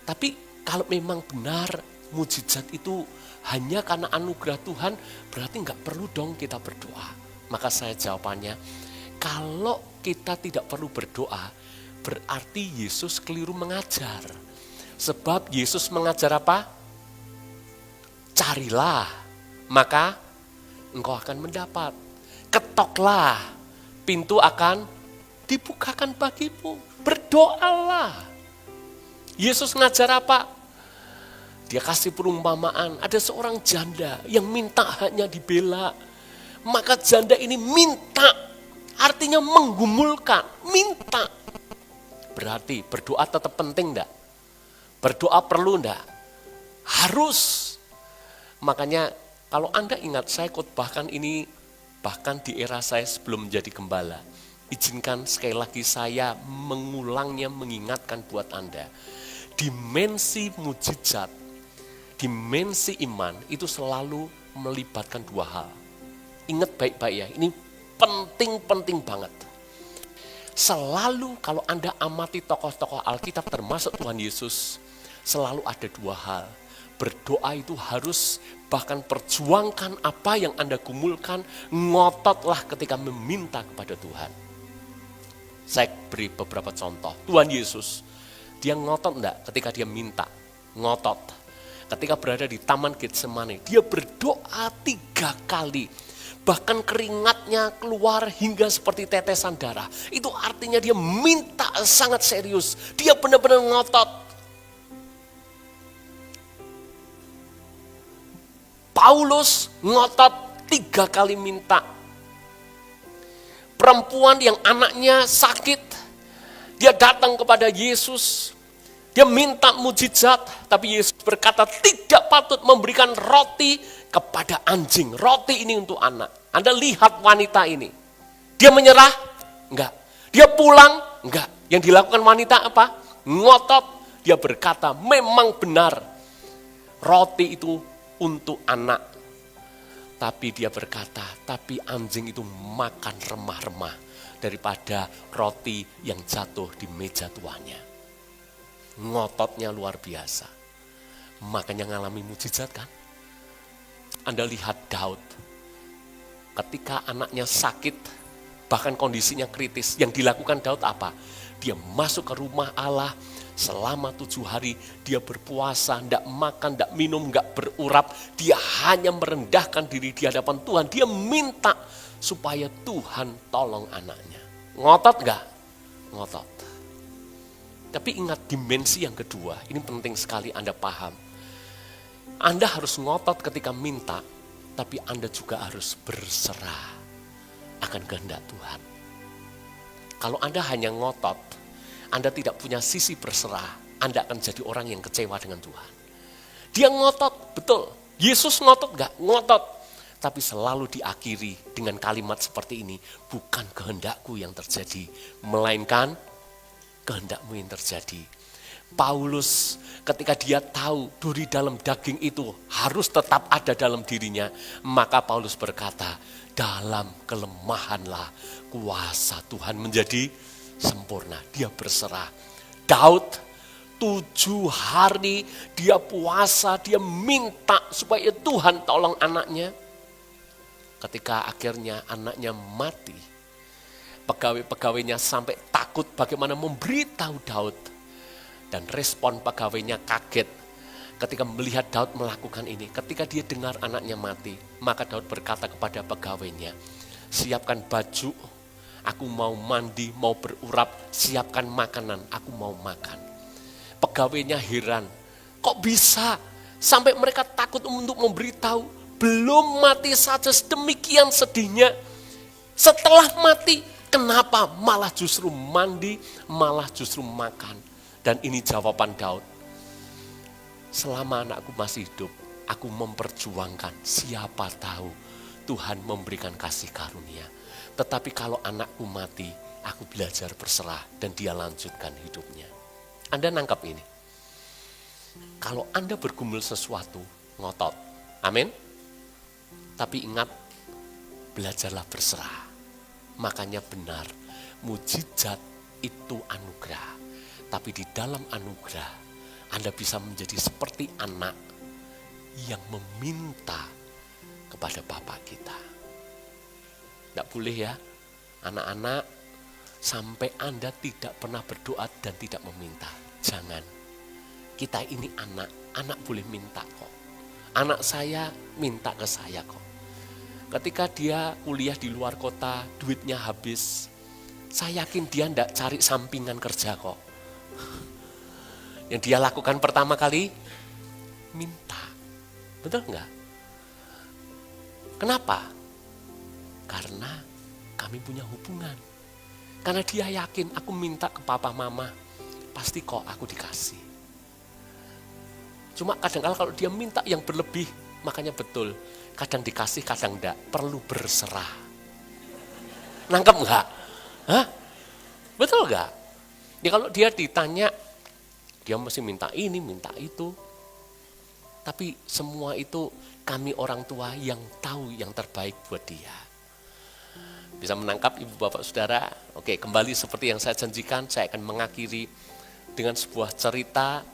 Tapi kalau memang benar mujizat itu hanya karena anugerah Tuhan, berarti nggak perlu dong kita berdoa. Maka saya jawabannya, kalau kita tidak perlu berdoa, berarti Yesus keliru mengajar. Sebab Yesus mengajar apa? Carilah, maka engkau akan mendapat. Ketoklah, pintu akan dibukakan bagimu. Berdoalah. Yesus ngajar apa? Dia kasih perumpamaan, ada seorang janda yang minta haknya dibela. Maka janda ini minta, artinya menggumulkan, minta. Berarti berdoa tetap penting enggak? Berdoa perlu enggak? Harus. Makanya kalau Anda ingat, saya khotbahkan ini bahkan di era saya sebelum menjadi gembala. Izinkan sekali lagi saya mengulangnya, mengingatkan buat Anda. Dimensi mujizat, dimensi iman itu selalu melibatkan dua hal. Ingat baik-baik ya, ini penting-penting banget. Selalu kalau Anda amati tokoh-tokoh Alkitab termasuk Tuhan Yesus, selalu ada dua hal. Berdoa itu harus, bahkan perjuangkan apa yang Anda gumulkan, ngototlah ketika meminta kepada Tuhan. Saya beri beberapa contoh. Tuhan Yesus, dia ngotot enggak ketika dia minta? Ngotot. Ketika berada di Taman Getsemani, dia berdoa 3 kali. Bahkan keringatnya keluar hingga seperti tetesan darah. Itu artinya dia minta sangat serius. Dia benar-benar ngotot. Paulus ngotot 3 kali minta. Perempuan yang anaknya sakit, dia datang kepada Yesus. Dia minta mujizat, tapi Yesus berkata tidak patut memberikan roti kepada anjing. Roti ini untuk anak. Anda lihat wanita ini. Dia menyerah? Enggak. Dia pulang? Enggak. Yang dilakukan wanita apa? Ngotot. Dia berkata memang benar. Roti itu untuk anak. Tapi dia berkata, tapi anjing itu makan remah-remah daripada roti yang jatuh di meja tuannya. Ngototnya luar biasa. Makanya ngalami mujizat kan? Anda lihat Daud. Ketika anaknya sakit, bahkan kondisinya kritis. Yang dilakukan Daud apa? Dia masuk ke rumah Allah selama 7 hari. Dia berpuasa, tidak makan, tidak minum, tidak berurap. Dia hanya merendahkan diri di hadapan Tuhan. Dia minta supaya Tuhan tolong anaknya. Ngotot enggak? Ngotot. Tapi ingat dimensi yang kedua, ini penting sekali Anda paham. Anda harus ngotot ketika minta, tapi Anda juga harus berserah akan kehendak Tuhan. Kalau Anda hanya ngotot, Anda tidak punya sisi berserah, Anda akan jadi orang yang kecewa dengan Tuhan. Dia ngotot, betul. Yesus ngotot enggak? Ngotot. Tapi selalu diakhiri dengan kalimat seperti ini, bukan kehendakku yang terjadi, melainkan kehendakmu yang terjadi. Paulus ketika dia tahu duri dalam daging itu harus tetap ada dalam dirinya, maka Paulus berkata, dalam kelemahanlah kuasa Tuhan menjadi sempurna. Dia berserah. Daud 7 hari dia puasa, dia minta supaya Tuhan tolong anaknya. Ketika akhirnya anaknya mati, pegawai-pegawainya sampai takut bagaimana memberitahu Daud. Dan respon pegawainya kaget ketika melihat Daud melakukan ini. Ketika dia dengar anaknya mati, maka Daud berkata kepada pegawainya, siapkan baju, aku mau mandi, mau berurap, siapkan makanan, aku mau makan. Pegawainya heran, kok bisa sampai mereka takut untuk memberitahu. Belum mati saja sedemikian sedihnya. Setelah mati, kenapa malah justru mandi, malah justru makan? Dan ini jawaban Daud. Selama anakku masih hidup, aku memperjuangkan, siapa tahu Tuhan memberikan kasih karunia. Tetapi kalau anakku mati, aku belajar berserah dan dia lanjutkan hidupnya. Anda nangkap ini? Kalau Anda bergumul sesuatu, ngotot. Amin. Tapi ingat, belajarlah berserah. Makanya benar, mujizat itu anugerah. Tapi di dalam anugerah, Anda bisa menjadi seperti anak yang meminta kepada Bapa kita. Tidak boleh ya, anak-anak, sampai Anda tidak pernah berdoa dan tidak meminta. Jangan. kita ini anak boleh minta kok. Anak saya minta ke saya kok. Ketika dia kuliah di luar kota, duitnya habis, saya yakin dia tidak cari sampingan kerja kok. Yang dia lakukan pertama kali, minta. Betul enggak? Kenapa? Karena kami punya hubungan. Karena dia yakin aku minta ke papa mama, pasti kok aku dikasih. Cuma kadang-kadang kalau dia minta yang berlebih, makanya betul. Kadang dikasih, kadang enggak. Perlu berserah. Nangkep enggak? Hah? Betul enggak? Ya kalau dia ditanya, dia mesti minta ini, minta itu. Tapi semua itu kami orang tua yang tahu yang terbaik buat dia. Bisa menangkap ibu bapak saudara? Oke, kembali seperti yang saya janjikan, saya akan mengakhiri dengan sebuah cerita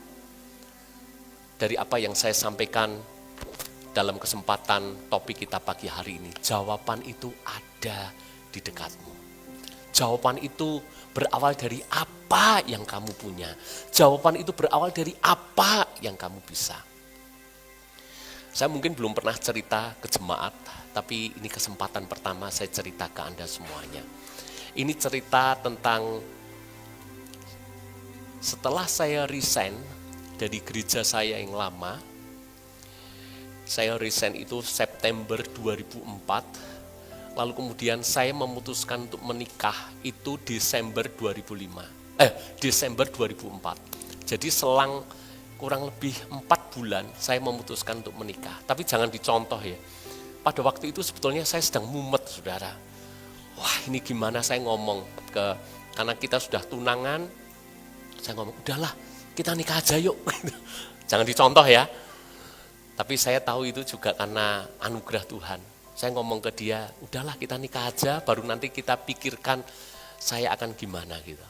dari apa yang saya sampaikan dalam kesempatan topik kita pagi hari ini. Jawaban itu ada di dekatmu. Jawaban itu berawal dari apa yang kamu punya. Jawaban itu berawal dari apa yang kamu bisa. Saya mungkin belum pernah cerita ke jemaat, tapi ini kesempatan pertama saya cerita ke Anda semuanya. Ini cerita tentang setelah saya resign dari gereja saya yang lama. Saya resign itu September 2004. Lalu kemudian saya memutuskan untuk menikah itu Desember 2004. Jadi selang kurang lebih 4 bulan saya memutuskan untuk menikah. Tapi jangan dicontoh ya. Pada waktu itu sebetulnya saya sedang mumet, saudara. Wah, ini gimana saya ngomong karena kita sudah tunangan. Saya ngomong, udahlah kita nikah aja yuk. Jangan dicontoh ya. Tapi saya tahu itu juga karena anugerah Tuhan. Saya ngomong ke dia, udahlah kita nikah aja, baru nanti kita pikirkan saya akan gimana gitu.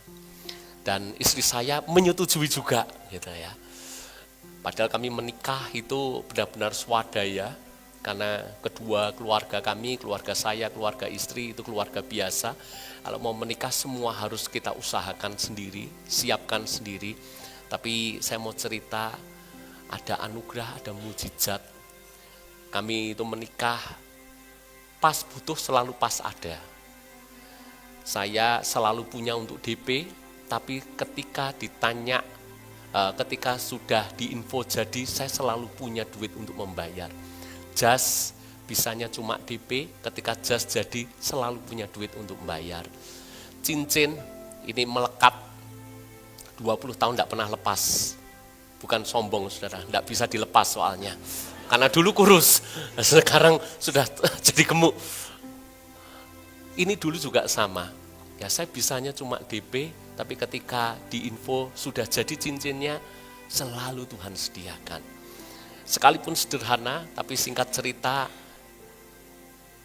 Dan istri saya menyetujui juga gitu ya. Padahal kami menikah itu benar-benar swadaya, karena kedua keluarga kami, keluarga saya, keluarga istri itu keluarga biasa. Kalau mau menikah semua harus kita usahakan sendiri, siapkan sendiri. Tapi saya mau cerita, ada anugerah, ada mujizat. Kami itu menikah, pas butuh selalu pas ada. Saya selalu punya untuk DP, tapi ketika ditanya, ketika sudah diinfo jadi, saya selalu punya duit untuk membayar. Jas bisanya cuma DP, ketika jas jadi selalu punya duit untuk membayar. Cincin ini melekat 20 tahun tidak pernah lepas. Bukan sombong saudara, tidak bisa dilepas soalnya. Karena dulu kurus, sekarang sudah jadi gemuk. Ini dulu juga sama. Ya saya bisanya cuma DP, tapi ketika diinfo sudah jadi cincinnya, selalu Tuhan sediakan. Sekalipun sederhana, tapi singkat cerita,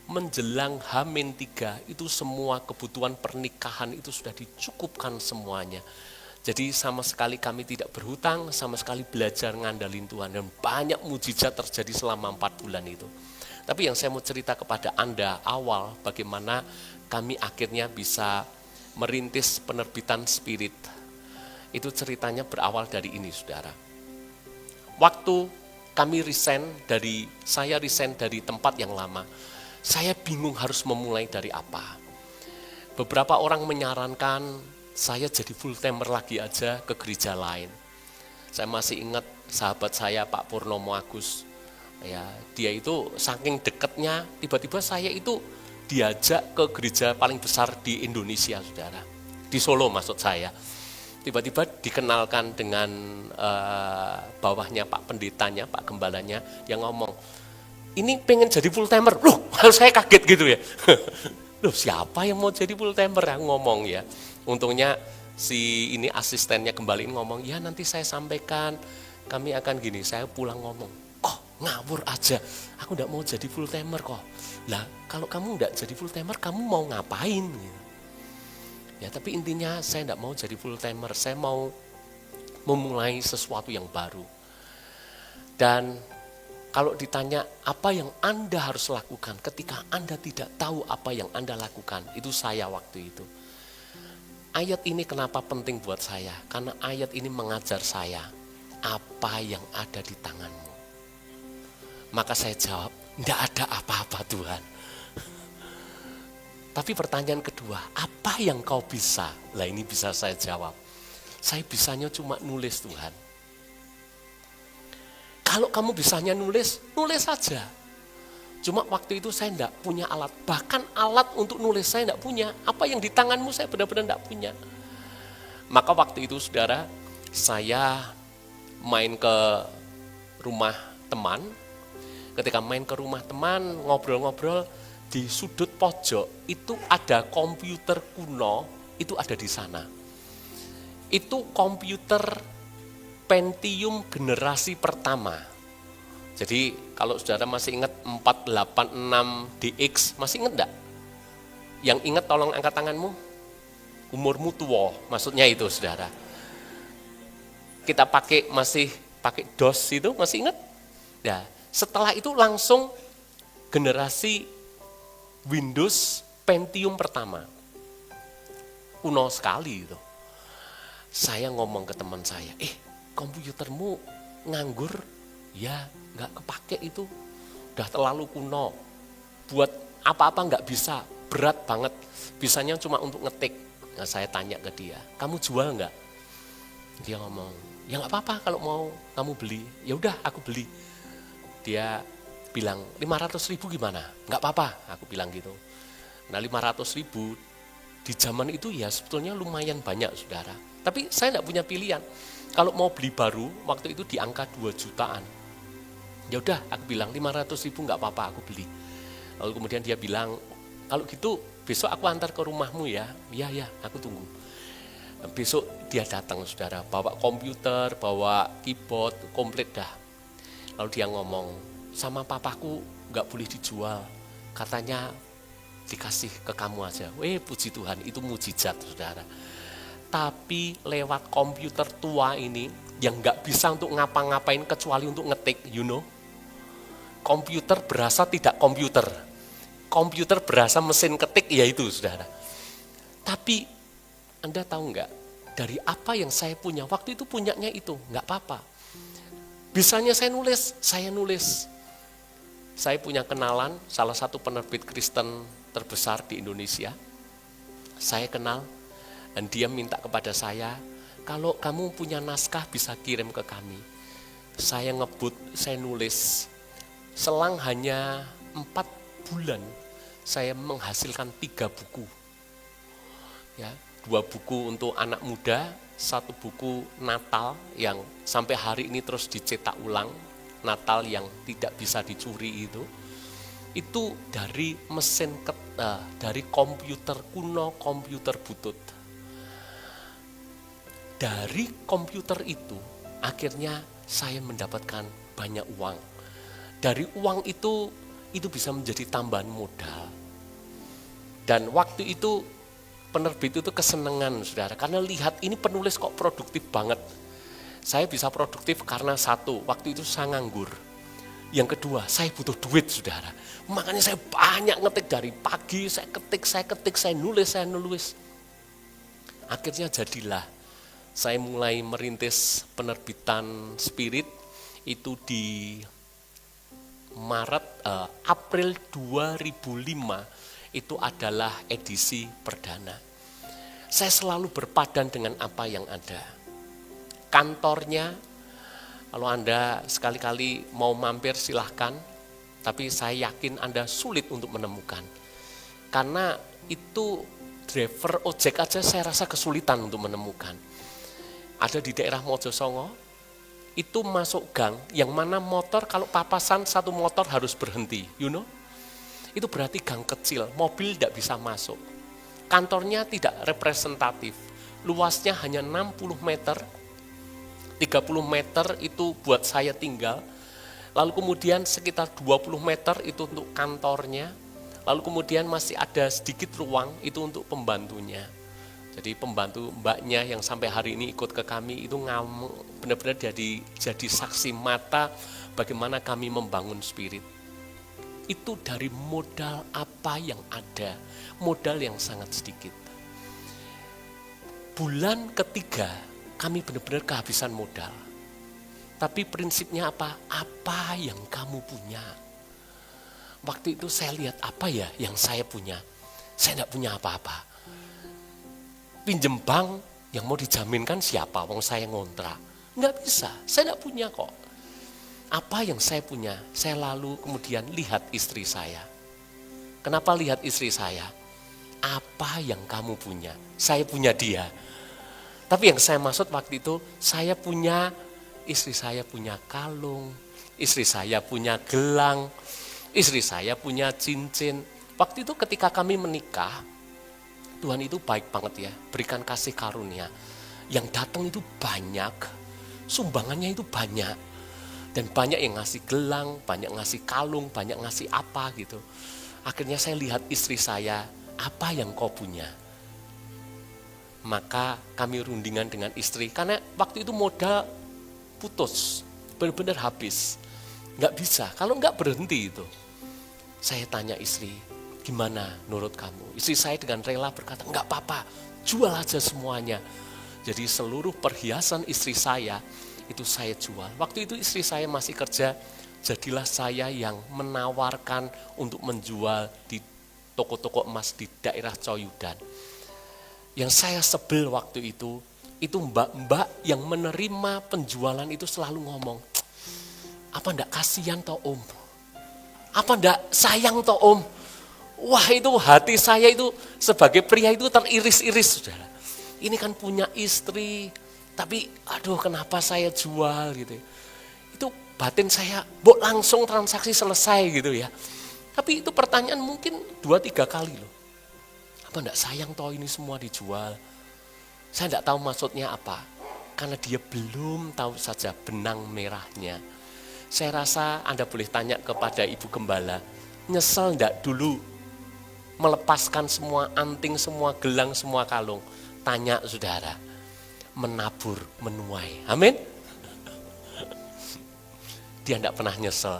menjelang H-3 itu semua kebutuhan pernikahan itu sudah dicukupkan semuanya. Jadi sama sekali kami tidak berhutang, sama sekali belajar ngandalin Tuhan. Dan banyak mujizat terjadi selama 4 bulan itu. Tapi yang saya mau cerita kepada Anda awal bagaimana kami akhirnya bisa merintis penerbitan Spirit. Itu ceritanya berawal dari ini saudara. Waktu kami saya resign dari tempat yang lama, saya bingung harus memulai dari apa. Beberapa orang menyarankan saya jadi full timer lagi aja ke gereja lain. Saya masih ingat sahabat saya Pak Purnomo Agus. Ya, dia itu saking dekatnya, tiba-tiba saya itu diajak ke gereja paling besar di Indonesia, saudara. Di Solo maksud saya. Tiba-tiba dikenalkan dengan bawahnya Pak Pendetanya, Pak Gembalanya, yang ngomong, ini pengen jadi full timer. Loh, saya kaget gitu ya. Loh, siapa yang mau jadi full timer? Aku ngomong ya. Untungnya si ini asistennya kembaliin ngomong, ya nanti saya sampaikan, kami akan gini. Saya pulang ngomong, ngawur aja, aku enggak mau jadi full timer kok. Lah, kalau kamu enggak jadi full timer, kamu mau ngapain? Ya, tapi intinya saya enggak mau jadi full timer, saya mau memulai sesuatu yang baru. Dan kalau ditanya apa yang Anda harus lakukan ketika Anda tidak tahu apa yang Anda lakukan, itu saya waktu itu. Ayat ini kenapa penting buat saya? Karena ayat ini mengajar saya. apa yang ada di tanganmu? Maka saya jawab, enggak ada apa-apa Tuhan. Tapi pertanyaan kedua, apa yang kau bisa? Lah ini bisa saya jawab. Saya bisanya cuma nulis Tuhan. Kalau kamu bisanya nulis, nulis saja. Cuma waktu itu saya enggak punya alat. Bahkan alat untuk nulis saya enggak punya. Apa yang di tanganmu saya benar-benar enggak punya. Maka waktu itu saudara, saya main ke rumah teman. Ketika main ke rumah teman, ngobrol-ngobrol, di sudut pojok itu ada komputer kuno, itu ada di sana. Itu komputer Pentium generasi pertama. Jadi kalau saudara masih ingat 486DX, masih ingat enggak? Yang ingat tolong angkat tanganmu. Umurmu tua, maksudnya itu saudara. Kita masih pakai DOS itu, masih ingat? Ya, setelah itu langsung generasi Windows Pentium pertama. Kuno sekali itu. Saya ngomong ke teman saya, komputermu nganggur? Ya, nggak kepake itu. Udah terlalu kuno. Buat apa-apa nggak bisa, berat banget. Bisanya cuma untuk ngetik. Nah, saya tanya ke dia, kamu jual nggak? Dia ngomong, ya nggak apa-apa kalau mau kamu beli. Ya udah, aku beli. Dia bilang 500.000 gimana? Enggak apa-apa, aku bilang gitu. Nah 500.000 di zaman itu ya sebetulnya lumayan banyak saudara. Tapi saya enggak punya pilihan. Kalau mau beli baru, waktu itu di angka 2 jutaan. Ya udah, aku bilang 500.000 enggak apa-apa, aku beli. Lalu kemudian dia bilang, kalau gitu besok aku antar ke rumahmu ya. Iya, aku tunggu. Besok dia datang saudara, bawa komputer, bawa keyboard, komplit dah. Lalu dia ngomong, sama papaku nggak boleh dijual, katanya dikasih ke kamu aja. Puji Tuhan, itu mujizat saudara. Tapi lewat komputer tua ini yang nggak bisa untuk ngapa-ngapain kecuali untuk ngetik, komputer berasa tidak komputer berasa mesin ketik, ya itu saudara. Tapi Anda tahu nggak, dari apa yang saya punya waktu itu punyanya itu nggak apa-apa. Bisanya saya nulis. Saya punya kenalan, salah satu penerbit Kristen terbesar di Indonesia. Saya kenal, dan dia minta kepada saya, kalau kamu punya naskah bisa kirim ke kami. Saya ngebut, saya nulis. Selang hanya 4 bulan, saya menghasilkan 3 buku. Ya, 2 buku untuk anak muda, 1 buku Natal yang sampai hari ini terus dicetak ulang. Natal yang tidak bisa dicuri itu dari dari komputer kuno, komputer butut. Dari komputer itu akhirnya saya mendapatkan banyak uang. Dari uang itu bisa menjadi tambahan modal. Dan waktu itu penerbit itu kesenangan saudara, karena lihat ini penulis kok produktif banget. Saya bisa produktif karena satu, waktu itu saya nganggur. Yang kedua, saya butuh duit saudara. Makanya saya banyak ngetik dari pagi, saya ketik, saya nulis. Akhirnya jadilah, saya mulai merintis penerbitan Spirit itu di April 2005, itu adalah edisi perdana. Saya selalu berpadan dengan apa yang ada. Kantornya, kalau Anda sekali-kali mau mampir silahkan, tapi saya yakin Anda sulit untuk menemukan. Karena itu driver ojek aja saya rasa kesulitan untuk menemukan. Ada di daerah Mojosongo, itu masuk gang, yang mana motor kalau papasan satu motor harus berhenti, Itu berarti gang kecil, mobil tidak bisa masuk. Kantornya tidak representatif, luasnya hanya 60 meter, 30 meter itu buat saya tinggal, lalu kemudian sekitar 20 meter itu untuk kantornya, lalu kemudian masih ada sedikit ruang itu untuk pembantunya. Jadi pembantu mbaknya yang sampai hari ini ikut ke kami itu benar-benar jadi saksi mata bagaimana kami membangun Spirit. Itu dari modal apa yang ada, modal yang sangat sedikit. Bulan ketiga kami benar-benar kehabisan modal. Tapi prinsipnya apa? Apa yang kamu punya? Waktu itu saya lihat apa ya yang saya punya. Saya tidak punya apa-apa. Pinjem bank yang mau dijaminkan siapa? Wong saya ngontrak. Enggak bisa, saya tidak punya kok. Apa yang saya punya? Saya lalu kemudian lihat istri saya. Kenapa lihat istri saya? Apa yang kamu punya? Saya punya dia. Tapi yang saya maksud waktu itu, istri saya punya kalung, istri saya punya gelang, istri saya punya cincin. Waktu itu ketika kami menikah, Tuhan itu baik banget ya, berikan kasih karunia. Yang datang itu banyak, sumbangannya itu banyak. Dan banyak yang ngasih gelang, banyak ngasih kalung, banyak ngasih apa gitu. Akhirnya saya lihat istri saya, apa yang kau punya? Maka kami rundingan dengan istri, karena waktu itu modal putus, benar-benar habis. Nggak bisa, kalau nggak berhenti itu. Saya tanya istri, gimana menurut kamu? Istri saya dengan rela berkata, nggak apa-apa, jual aja semuanya. Jadi seluruh perhiasan istri saya, itu saya jual. Waktu itu istri saya masih kerja, jadilah saya yang menawarkan untuk menjual di toko-toko emas di daerah Coyudan. Yang saya sebel waktu itu mbak-mbak yang menerima penjualan itu selalu ngomong, apa ndak kasihan toh om? Apa ndak sayang toh om? Wah itu hati saya itu sebagai pria itu teriris-iris saudara. Ini kan punya istri, tapi aduh kenapa saya jual gitu. Itu batin saya, langsung transaksi selesai gitu ya. Tapi itu pertanyaan mungkin 2-3 kali loh. Apa enggak sayang toh ini semua dijual? Saya enggak tahu maksudnya apa. Karena dia belum tahu saja benang merahnya. Saya rasa Anda boleh tanya kepada Ibu Gembala. Nyesel enggak dulu melepaskan semua anting, semua gelang, semua kalung? Tanya saudara. Menabur, menuai. Amin. Dia enggak pernah nyesel.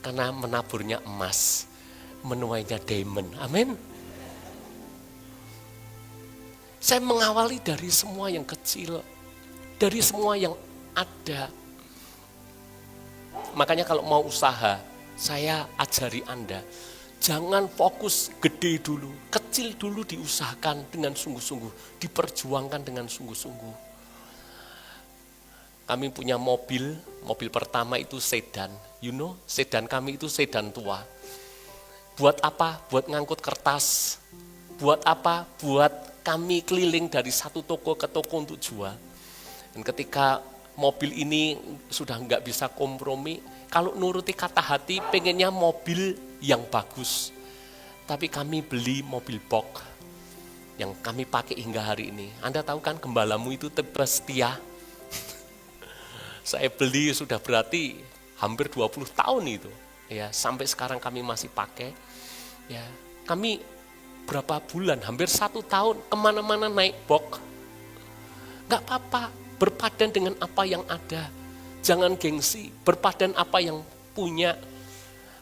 Karena menaburnya emas. Menuainya diamond. Amin. Saya mengawali dari semua yang kecil, dari semua yang ada. Makanya kalau mau usaha, saya ajari Anda, jangan fokus gede dulu, kecil dulu diusahakan dengan sungguh-sungguh, diperjuangkan dengan sungguh-sungguh. Kami punya mobil pertama itu sedan, sedan kami itu sedan tua. Buat apa? Buat ngangkut kertas. Buat apa? Buat kami keliling dari satu toko ke toko untuk jual. Dan ketika mobil ini sudah nggak bisa kompromi, kalau nuruti kata hati pengennya mobil yang bagus. Tapi kami beli mobil box yang kami pakai hingga hari ini. Anda tahu kan gembalamu itu tipe setia. Saya beli sudah berarti hampir 20 tahun itu. Ya, sampai sekarang kami masih pakai. Ya, kami berapa bulan, hampir 1 tahun, kemana-mana naik box. Gak apa-apa, berpadan dengan apa yang ada. Jangan gengsi, berpadan apa yang punya.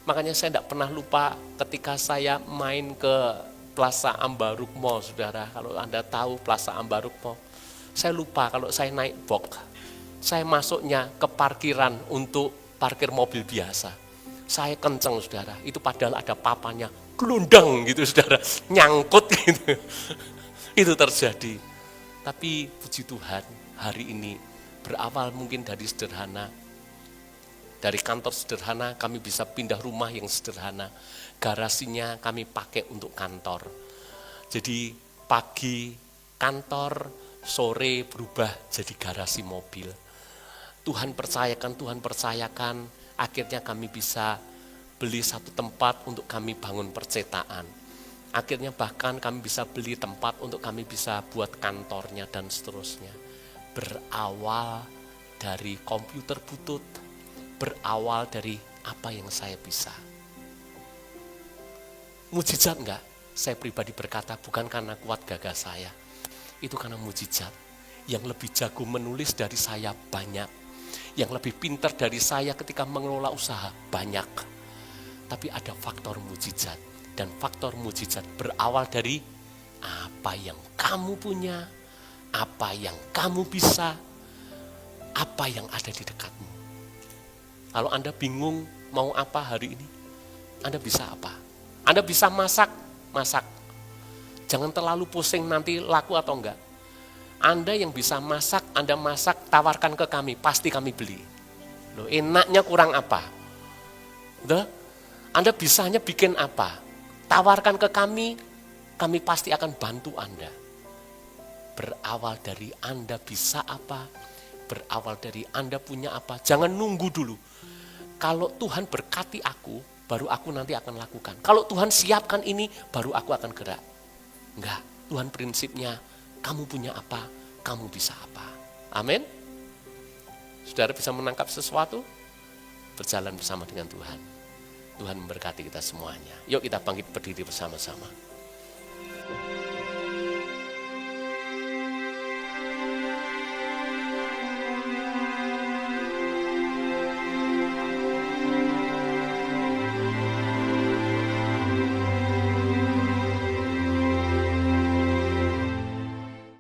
Makanya saya tidak pernah lupa ketika saya main ke Plaza Ambaruk Mall, saudara. Kalau Anda tahu Plaza Ambaruk Mall, saya lupa kalau saya naik box. Saya masuknya ke parkiran untuk parkir mobil biasa. Saya kenceng, saudara. Itu padahal ada papanya. Gelundang gitu saudara, nyangkut gitu. Itu terjadi. Tapi puji Tuhan, hari ini berawal mungkin dari sederhana. Dari kantor sederhana kami bisa pindah rumah yang sederhana. Garasinya kami pakai untuk kantor. Jadi pagi kantor, sore berubah jadi garasi mobil. Tuhan percayakan, akhirnya kami bisa beli satu tempat untuk kami bangun percetakan. Akhirnya bahkan kami bisa beli tempat untuk kami bisa buat kantornya dan seterusnya. Berawal dari komputer butut, berawal dari apa yang saya bisa. Mujizat enggak? Saya pribadi berkata bukan karena kuat gagah saya. Itu karena mujizat. Yang lebih jago menulis dari saya banyak. Yang lebih pintar dari saya ketika mengelola usaha banyak. Tapi ada faktor mujizat. Dan faktor mujizat berawal dari apa yang kamu punya, apa yang kamu bisa, apa yang ada di dekatmu. Kalau Anda bingung mau apa hari ini, Anda bisa apa? Anda bisa masak, masak. Jangan terlalu pusing nanti laku atau enggak. Anda yang bisa masak, Anda masak, tawarkan ke kami, pasti kami beli. Loh, enaknya kurang apa? Udah? Anda bisanya bikin apa? Tawarkan ke kami pasti akan bantu Anda. Berawal dari Anda bisa apa, berawal dari Anda punya apa, jangan nunggu dulu. Kalau Tuhan berkati aku, baru aku nanti akan lakukan. Kalau Tuhan siapkan ini, baru aku akan gerak. Enggak, Tuhan prinsipnya, kamu punya apa, kamu bisa apa. Amin. Saudara bisa menangkap sesuatu, berjalan bersama dengan Tuhan. Tuhan memberkati kita semuanya. Yuk kita bangkit berdiri bersama-sama.